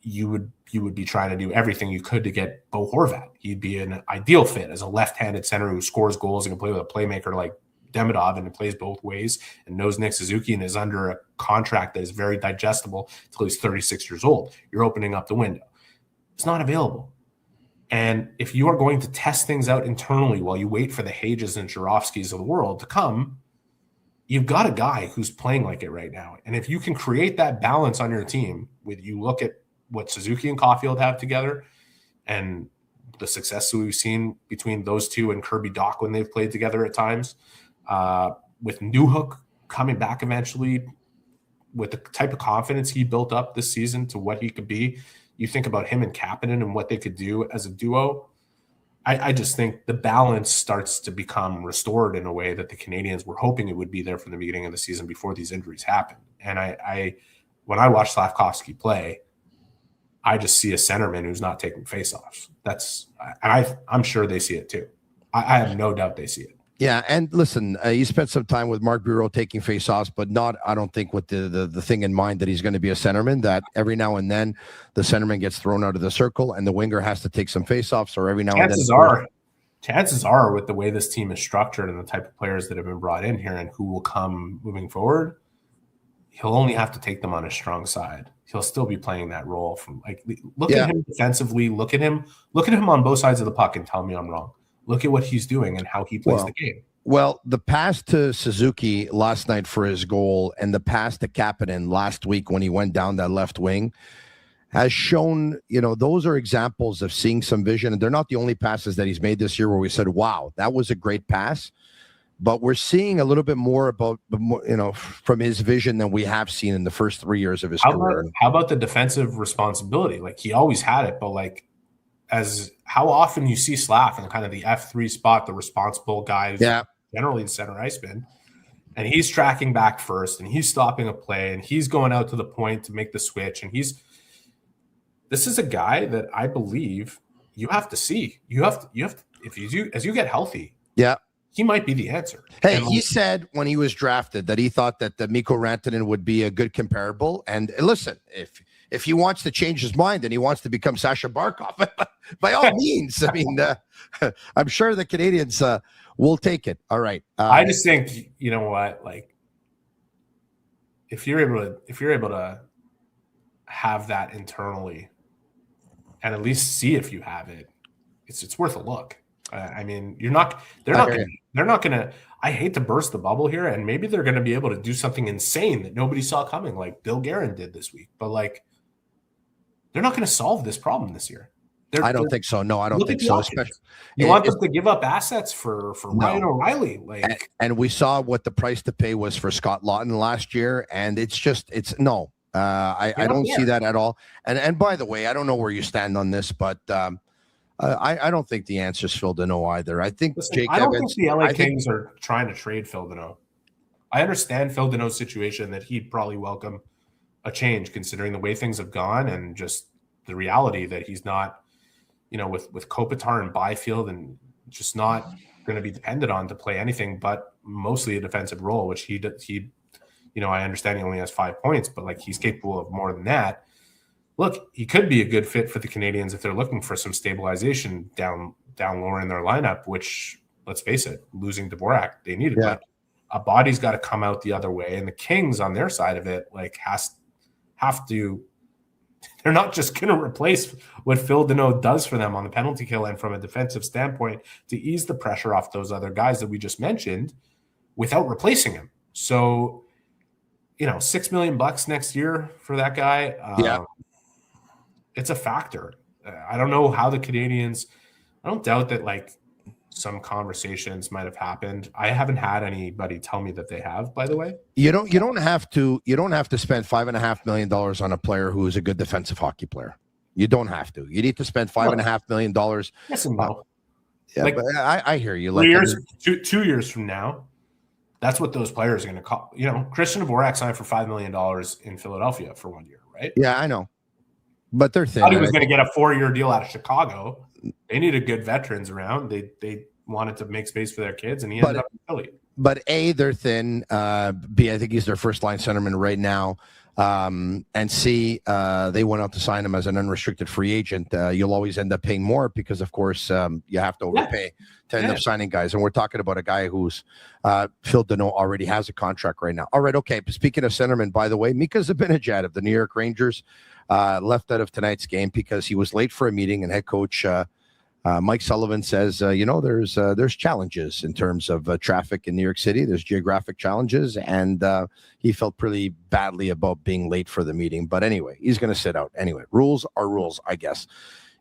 You would be trying to do everything you could to get Bo Horvat. He'd be an ideal fit as a left-handed center who scores goals and can play with a playmaker like Demidov and plays both ways and knows Nick Suzuki and is under a contract that is very digestible until he's 36 years old. You're opening up the window. It's not available. And if you are going to test things out internally while you wait for the Hages and Jurovskys of the world to come, you've got a guy who's playing like it right now. And if you can create that balance on your team, with you look at what Suzuki and Caulfield have together and the success that we've seen between those two and Kirby Dach when they've played together at times, with Newhook coming back eventually, with the type of confidence he built up this season to what he could be. You think about him and Kapanen and what they could do as a duo. I just think the balance starts to become restored in a way that the Canadiens were hoping it would be there from the beginning of the season before these injuries happened. And I when I watch Slafkovsky play, I just see a centerman who's not taking faceoffs. I'm sure they see it too. I have no doubt they see it. Yeah, and listen, he spent some time with Mark Bureau taking faceoffs, but not, I don't think, with the thing in mind that he's going to be a centerman, that every now and then the centerman gets thrown out of the circle and the winger has to take some faceoffs, or every now and then. Chances are, with the way this team is structured and the type of players that have been brought in here and who will come moving forward, he'll only have to take them on his strong side. He'll still be playing that role. Look at him defensively. Look at him on both sides of the puck and tell me I'm wrong. Look at what he's doing and how he plays the game. Well, the pass to Suzuki last night for his goal and the pass to Kapanen last week when he went down that left wing has shown, those are examples of seeing some vision. And they're not the only passes that he's made this year where we said, wow, that was a great pass. But we're seeing a little bit more about, from his vision than we have seen in the first 3 years of his career. How about the defensive responsibility? Like, he always had it, but as how often you see Slav in kind of the F3 spot, the responsible guy, generally the center iceman, and he's tracking back first, and he's stopping a play, and he's going out to the point to make the switch, and this is a guy that I believe you have to see. You have to as you get healthy. Yeah. He might be the answer. Hey, he said when he was drafted that he thought that the Mikko Rantanen would be a good comparable. And listen, if he wants to change his mind and he wants to become Sasha Barkov, by all means. I mean, I'm sure the Canadiens will take it. All right. I just think, you know what, if you're able to have that internally and at least see if you have it, it's worth a look. I mean, they're not going to, I hate to burst the bubble here, and maybe they're going to be able to do something insane that nobody saw coming, like Bill Guerin did this week. But they're not going to solve this problem this year. I don't think so. No, I don't think so. Especially, you want them to give up assets for Ryan O'Reilly. And we saw what the price to pay was for Scott Lawton last year. And I don't see that at all. And by the way, I don't know where you stand on this, but I don't think the answer is Phil Deneau either. I think I don't think the LA Kings are trying to trade Phil Deneau. I understand Phil Deneau's situation, that he'd probably welcome a change considering the way things have gone and just the reality that he's not, with Kopitar and Byfield and just not going to be dependent on to play anything but mostly a defensive role, which he I understand he only has 5 points, but he's capable of more than that. Look, he could be a good fit for the Canadiens if they're looking for some stabilization down lower in their lineup, which, let's face it, losing Dvorak, they needed. Yeah. A body's got to come out the other way. And the Kings on their side of it, have to – they're not just going to replace what Phil Deneau does for them on the penalty kill and from a defensive standpoint to ease the pressure off those other guys that we just mentioned without replacing him. So, $6 million next year for that guy. It's a factor. I don't know how the Canadiens – I don't doubt that some conversations might have happened. I haven't had anybody tell me that they have, by the way. You don't have to spend $5.5 million on a player who is a good defensive hockey player. You don't have to. You need to spend $5.5 million. Yes and no. But I hear you. 2 years from now, that's what those players are going to call. Christian Dvorak signed for $5 million in Philadelphia for 1 year, right? Yeah, I know. But they're thin. I thought he was going to get a 4-year deal out of Chicago. They needed good veterans around. They wanted to make space for their kids, and he ended up in Philly. But A, they're thin. B, I think he's their first-line centerman right now. And C, they went out to sign him as an unrestricted free agent. You'll always end up paying more because, of course, you have to overpay to end up signing guys. And we're talking about a guy who's Phil Deneau already has a contract right now. All right, okay. Speaking of centerman, by the way, Mika Zibanejad of the New York Rangers left out of tonight's game because he was late for a meeting, and head coach Mike Sullivan says, there's challenges in terms of traffic in New York City. There's geographic challenges, and he felt pretty badly about being late for the meeting. But anyway, he's going to sit out. Anyway, rules are rules, I guess.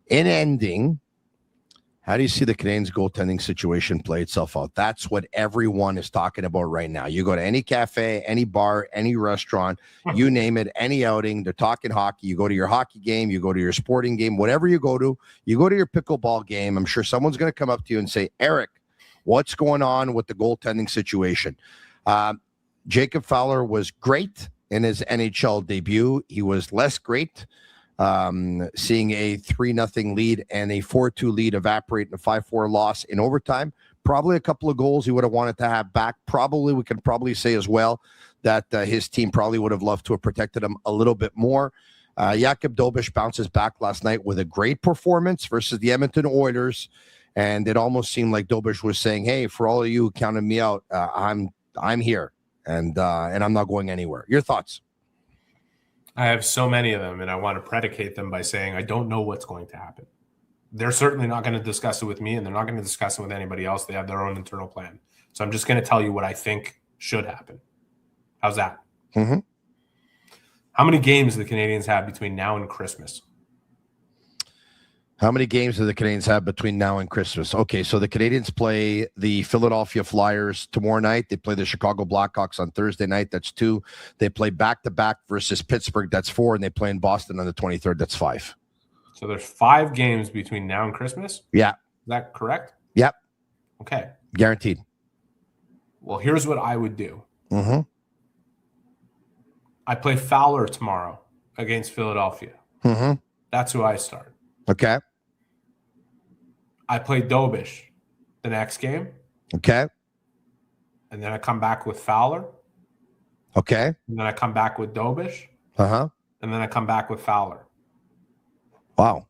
In ending, how do you see the Canadiens goaltending situation play itself out? That's what everyone is talking about right now. You go to any cafe, any bar, any restaurant, you name it, any outing, they're talking hockey. You go to your hockey game, you go to your sporting game, whatever you go to your pickleball game. I'm sure someone's going to come up to you and say, Eric, what's going on with the goaltending situation? Jacob Fowler was great in his NHL debut. He was less great. Seeing a 3-0 lead and a 4-2 lead evaporate in a 5-4 loss in overtime. Probably a couple of goals he would have wanted to have back. Probably, we can probably say as well that his team probably would have loved to have protected him a little bit more. Jakub Dobeš bounces back last night with a great performance versus the Edmonton Oilers. And it almost seemed like Dobeš was saying, hey, for all of you who counted me out, I'm here and I'm not going anywhere. Your thoughts? I have so many of them, and I want to predicate them by saying I don't know what's going to happen. They're certainly not going to discuss it with me, and they're not going to discuss it with anybody else. They have their own internal plan. So I'm just going to tell you what I think should happen. How's that? Mm-hmm. How many games do the Canadiens have between now and Christmas? How many games do the Canadiens have between now and Christmas? Okay, so the Canadiens play the Philadelphia Flyers tomorrow night. They play the Chicago Blackhawks on Thursday night. That's 2. They play back-to-back versus Pittsburgh. That's 4. And they play in Boston on the 23rd. That's 5. So there's 5 games between now and Christmas? Yeah. Is that correct? Yep. Okay. Guaranteed. Well, here's what I would do. Mm-hmm. I play Fowler tomorrow against Philadelphia. Mm-hmm. That's who I start. Okay. I play Dobeš the next game. Okay. And then I come back with Fowler. Okay. And then I come back with Dobeš. Uh-huh. And then I come back with Fowler. Wow.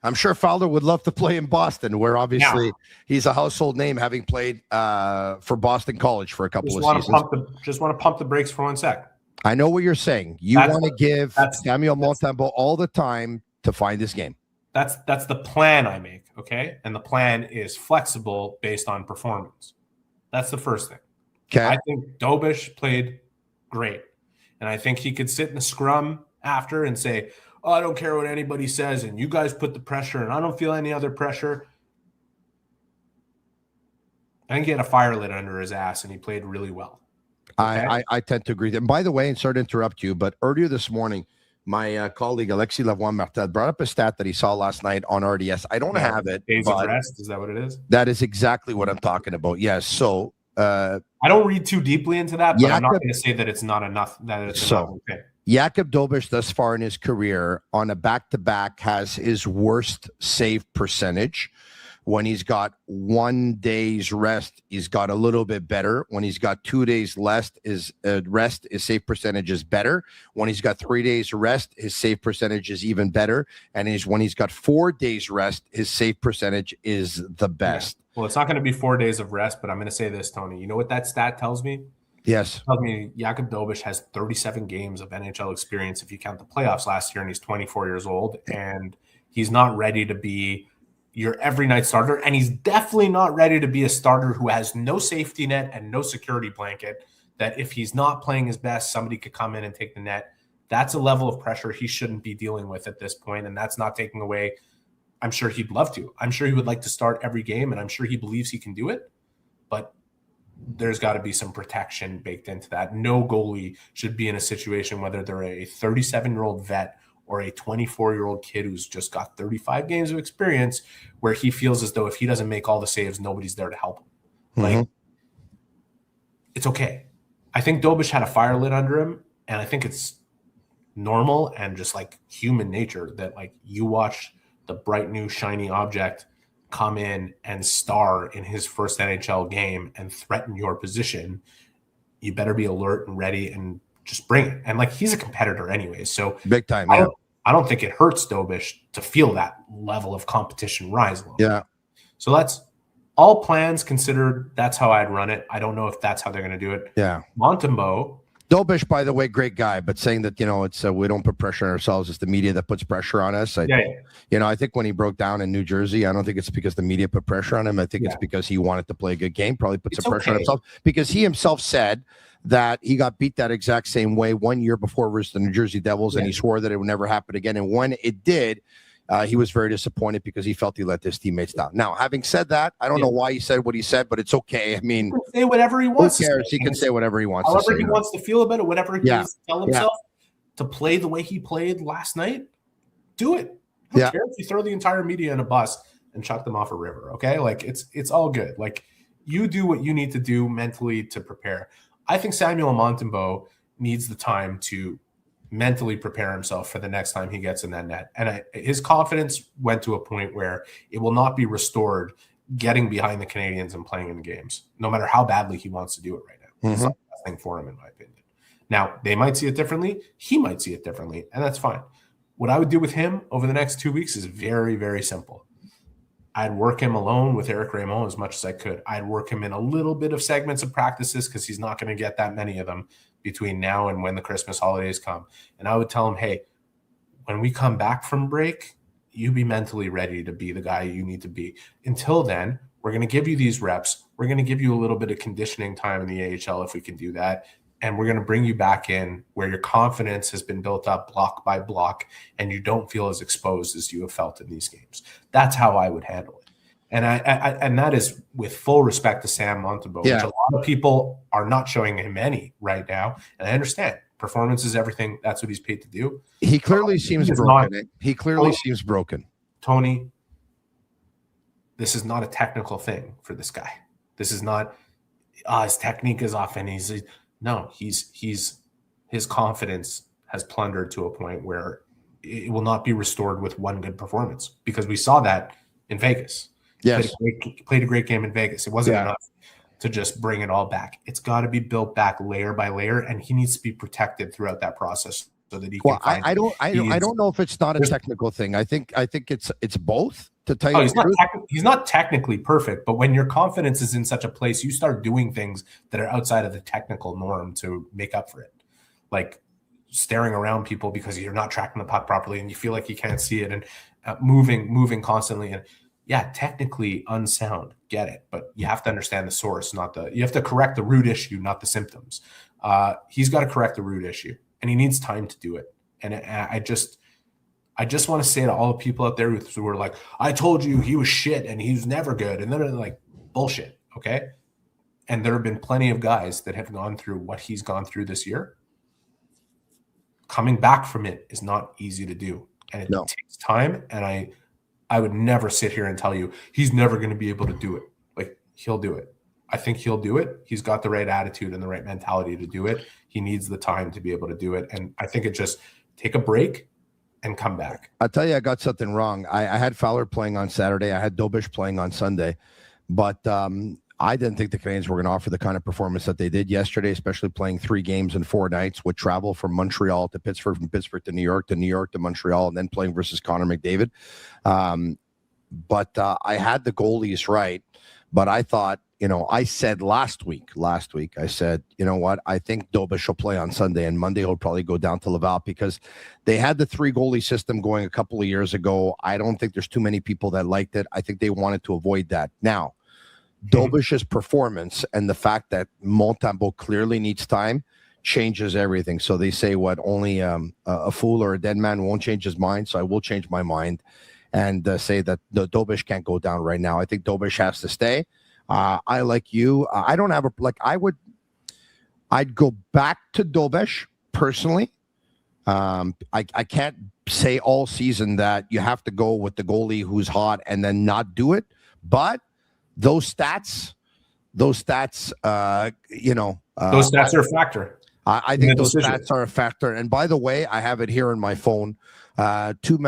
I'm sure Fowler would love to play in Boston, where obviously he's a household name, having played for Boston College for a couple of seasons. Just want to pump the brakes for 1 sec. I know what you're saying. You want to give Samuel Montembeault all the time to find this game. That's the plan I make, okay? And the plan is flexible based on performance. That's the first thing. Okay. I think Dobeš played great. And I think he could sit in the scrum after and say, oh, I don't care what anybody says, and you guys put the pressure, and I don't feel any other pressure. I think he had a fire lit under his ass, and he played really well. Okay? I tend to agree. And by the way, and sorry to interrupt you, but earlier this morning, my colleague Alexis Lavoie-Martel brought up a stat that he saw last night on RDS. I don't have it. Days of rest, is that what it is? That is exactly what I'm talking about. Yes. So I don't read too deeply into that, but I'm not going to say that it's not enough. That it's enough. Okay. Jakub Dobeš thus far in his career on a back-to-back has his worst save percentage. When he's got 1 day's rest, he's got a little bit better. When he's got 2 days rest, his save percentage is better. When he's got 3 days rest, his save percentage is even better. And when he's got 4 days rest, his save percentage is the best. Yeah. Well, it's not going to be 4 days of rest, but I'm going to say this, Tony. You know what that stat tells me? Yes. It tells me Jakub Dobeš has 37 games of NHL experience if you count the playoffs last year, and he's 24 years old, and he's not ready to be your every night starter, and he's definitely not ready to be a starter who has no safety net and no security blanket, that if he's not playing his best, somebody could come in and take the net. That's a level of pressure he shouldn't be dealing with at this point, and that's not taking away. I'm sure he'd love to. I'm sure he would like to start every game, and I'm sure he believes he can do it, but there's got to be some protection baked into that. No goalie should be in a situation, whether they're a 37-year-old vet or a 24-year-old kid who's just got 35 games of experience, where he feels as though if he doesn't make all the saves, nobody's there to help him. Mm-hmm. Like, it's okay. I think Dobeš had a fire lit under him, and I think it's normal and just like human nature that like you watch the bright new shiny object come in and star in his first NHL game and threaten your position. You better be alert and ready and just bring it. And like, he's a competitor anyway, so big time. I don't think it hurts Dobeš to feel that level of competition rise a little. Yeah. So that's all plans considered. That's how I'd run it. I don't know if that's how they're going to do it. Yeah. Montembeault Dobish, by the way, great guy, but saying that, it's we don't put pressure on ourselves. It's the media that puts pressure on us. I think when he broke down in New Jersey, I don't think it's because the media put pressure on him. I think it's because he wanted to play a good game, probably put some pressure on himself, because he himself said that he got beat that exact same way 1 year before versus the New Jersey Devils, and he swore that it would never happen again. And when it did, he was very disappointed because he felt he let his teammates down. Now, having said that, I don't know why he said what he said, but it's okay. I mean, he can say whatever he wants. Who cares? He can say whatever he wants. However he wants to feel about it, whatever he needs to tell himself to play the way he played last night, do it. Who cares if you throw the entire media in a bus and chuck them off a river? Okay, like it's all good. Like, you do what you need to do mentally to prepare. I think Samuel Montembeault needs the time to mentally prepare himself for the next time he gets in that net. And his confidence went to a point where it will not be restored getting behind the Canadiens and playing in the games, no matter how badly he wants to do it right now. It's not the best thing for him, in my opinion. Now, they might see it differently. He might see it differently, and that's fine. What I would do with him over the next 2 weeks is very, very simple. I'd work him alone with Eric Raymond as much as I could. I'd work him in a little bit of segments of practices because he's not going to get that many of them between now and when the Christmas holidays come. And I would tell him, hey, when we come back from break, you be mentally ready to be the guy you need to be. Until then, we're going to give you these reps. We're going to give you a little bit of conditioning time in the AHL if we can do that. And we're going to bring you back in where your confidence has been built up block by block and you don't feel as exposed as you have felt in these games. That's how I would handle it. And and that is with full respect to Sam Montembeault, which a lot of people are not showing him any right now. And I understand performance is everything. That's what he's paid to do. He clearly seems broken. He clearly seems broken. Tony, this is not a technical thing for this guy. This is not his technique is off, and his confidence has plundered to a point where it will not be restored with one good performance, because we saw that in Vegas. Yes. Played a great game in Vegas. It wasn't enough to just bring it all back. It's got to be built back layer by layer, and he needs to be protected throughout that process so that he can. I don't know if it's not a technical thing. I think it's both. To tell you, he's not technically perfect, but when your confidence is in such a place, you start doing things that are outside of the technical norm to make up for it, like staring around people because you're not tracking the puck properly and you feel like you can't see it, and moving constantly. And technically unsound, get it, but you have to understand the source, you have to correct the root issue, not the symptoms. He's got to correct the root issue, and he needs time to do it. And I just want to say to all the people out there who were like, I told you he was shit and he was never good, and then they're like, bullshit, okay? And there have been plenty of guys that have gone through what he's gone through this year. Coming back from it is not easy to do, and it takes time. And I would never sit here and tell you he's never going to be able to do it. Like, he'll do it. I think he'll do it. He's got the right attitude and the right mentality to do it. He needs the time to be able to do it. And I think it just take a break and come back. I'll tell you, I got something wrong. I had Fowler playing on Saturday. I had Dobish playing on Sunday. But I didn't think the Canadiens were going to offer the kind of performance that they did yesterday, especially playing 3 games in 4 nights with travel from Montreal to Pittsburgh, from Pittsburgh to New York to Montreal, and then playing versus Connor McDavid. But I had the goalies right. But I thought, I said last week, I said, you know what? I think Dobish will play on Sunday, and Monday he'll probably go down to Laval, because they had the 3 goalie system going a couple of years ago. I don't think there's too many people that liked it. I think they wanted to avoid that. Now, Dobish's performance and the fact that Montembeault clearly needs time changes everything. So they say only a fool or a dead man won't change his mind. So I will change my mind and say that the Dobish can't go down right now. I think Dobish has to stay. I like you. I don't have I'd go back to Dobish personally. I can't say all season that you have to go with the goalie who's hot and then not do it, but those stats, those stats are a factor. I think those stats are a factor. And by the way, I have it here on my phone. 2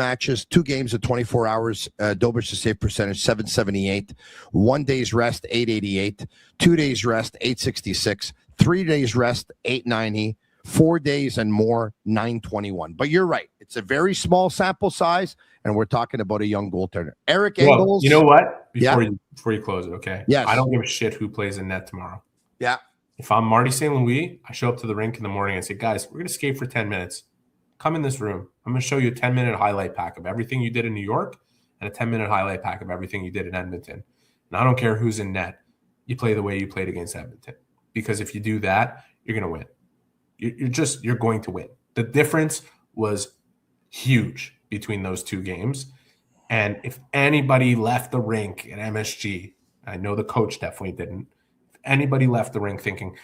games in 24 hours. Dobish's save percentage, 778. 1 day's rest, 888. 2 days rest, 866. 3 days rest, 890. 4 days and more, 921. But you're right. It's a very small sample size, and we're talking about a young goaltender. Eric Engels. You know what? Before you close it, okay? Yes. I don't give a shit who plays in net tomorrow. Yeah. If I'm Marty St. Louis, I show up to the rink in the morning and say, guys, we're going to skate for 10 minutes. Come in this room. I'm going to show you a 10-minute highlight pack of everything you did in New York and a 10-minute highlight pack of everything you did in Edmonton. And I don't care who's in net. You play the way you played against Edmonton. Because if you do that, you're going to win. You're going to win. The difference was huge between those two games. And if anybody left the rink at MSG, I know the coach definitely didn't. If anybody left the rink thinking,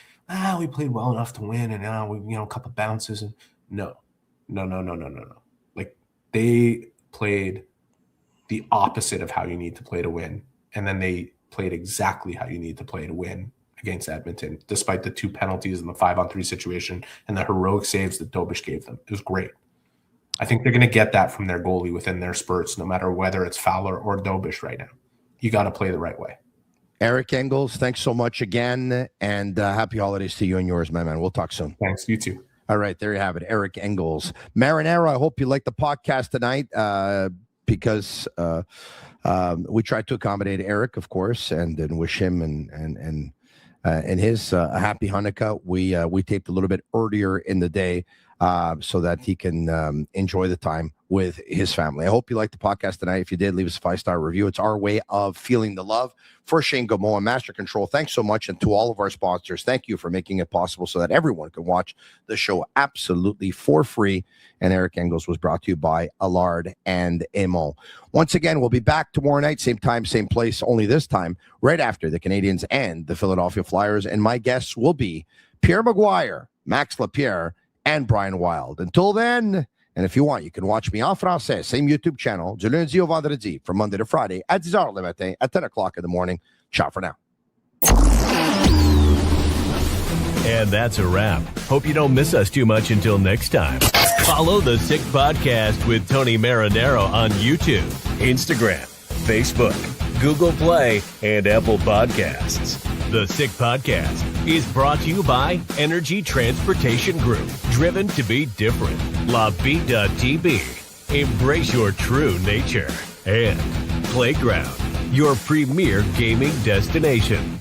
we played well enough to win, and now we, a couple bounces, and no. Like, they played the opposite of how you need to play to win, and then they played exactly how you need to play to win against Edmonton, despite the 2 penalties in the 5-on-3 situation and the heroic saves that Dobish gave them. It was great. I think they're going to get that from their goalie within their spurts, no matter whether it's Fowler or Dobish right now. You got to play the right way. Eric Engels, thanks so much again, and happy holidays to you and yours, my man. We'll talk soon. Thanks. You too. All right, there you have it, Eric Engels. Marinaro, I hope you like the podcast tonight because we tried to accommodate Eric, of course, and wish him and his a happy Hanukkah. We taped a little bit earlier in the day so that he can enjoy the time with his family. I hope you liked the podcast tonight. If you did, leave us a 5-star review. It's our way of feeling the love. For Shane Gamoa and Master Control, thanks so much. And to all of our sponsors, thank you for making it possible so that everyone can watch the show absolutely for free. And Eric Engels was brought to you by Allard and Emo. Once again, we'll be back tomorrow night, same time, same place, only this time, right after the Canadiens and the Philadelphia Flyers. And my guests will be Pierre Maguire, Max Lapierre, and Brian Wild. Until then, and if you want, you can watch me en français, same YouTube channel, du lundi au vendredi, from Monday to Friday, at 10h le matin, at 10 o'clock in the morning. Ciao for now. And that's a wrap. Hope you don't miss us too much until next time. Follow the Sick Podcast with Tony Marinaro on YouTube, Instagram, Facebook, Google Play, and Apple Podcasts. The Sick Podcast is brought to you by Energy Transportation Group, driven to be different. Bittt, embrace your true nature. And Playground, your premier gaming destination.